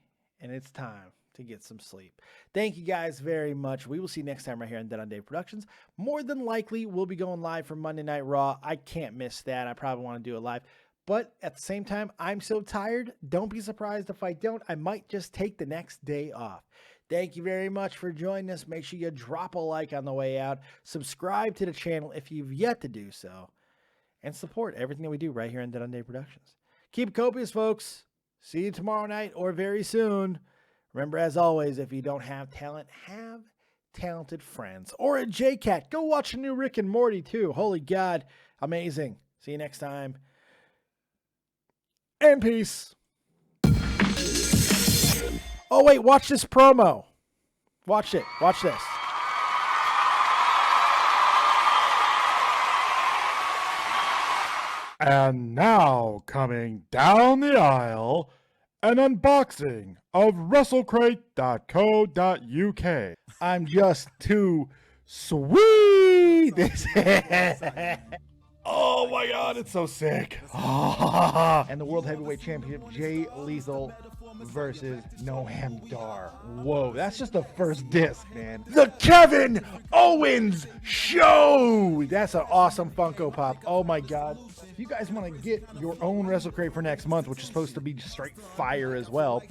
and it's time to get some sleep. Thank you guys very much. We will see you next time right here on Dead on Dave Productions. More than likely, we'll be going live for Monday Night Raw. I can't miss that. I probably want to do it live. But at the same time, I'm so tired. Don't be surprised if I don't. I might just take the next day off. Thank you very much for joining us. Make sure you drop a like on the way out. Subscribe to the channel if you've yet to do so. And support everything that we do right here on Dead on Day Productions. Keep it copious, folks. See you tomorrow night or very soon. Remember, as always, if you don't have talent, have talented friends. Or a J-Cat. Go watch the new Rick and Morty, too. Holy God. Amazing. See you next time. And peace. Oh, wait. Watch this promo. Watch it. Watch this. And now, coming down the aisle, an unboxing of WrestleCrate.co.uk. I'm just too sweet. Oh my God, it's so sick. And the World Heavyweight Championship, Jay Lethal versus Noam Dar. Whoa, that's just the first disc, man. The Kevin Owens Show. That's an awesome Funko Pop. Oh my God. If you guys want to get your own WrestleCrate for next month, which is supposed to be straight fire as well,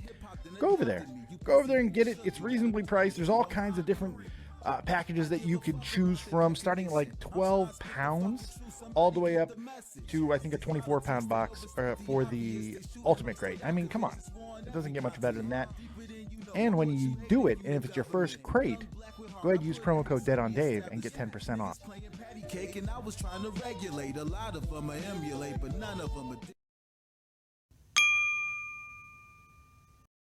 go over there. Go over there and get it. It's reasonably priced. There's all kinds of different packages that you could choose from, starting at like 12 pounds all the way up to, I think, a 24-pound box for the Ultimate Crate. I mean, come on. It doesn't get much better than that. And when you do it, and if it's your first crate, go ahead and use promo code DeadOnDave and get 10% off. Cake, and I was trying to regulate. A lot of them I emulate, but none of them are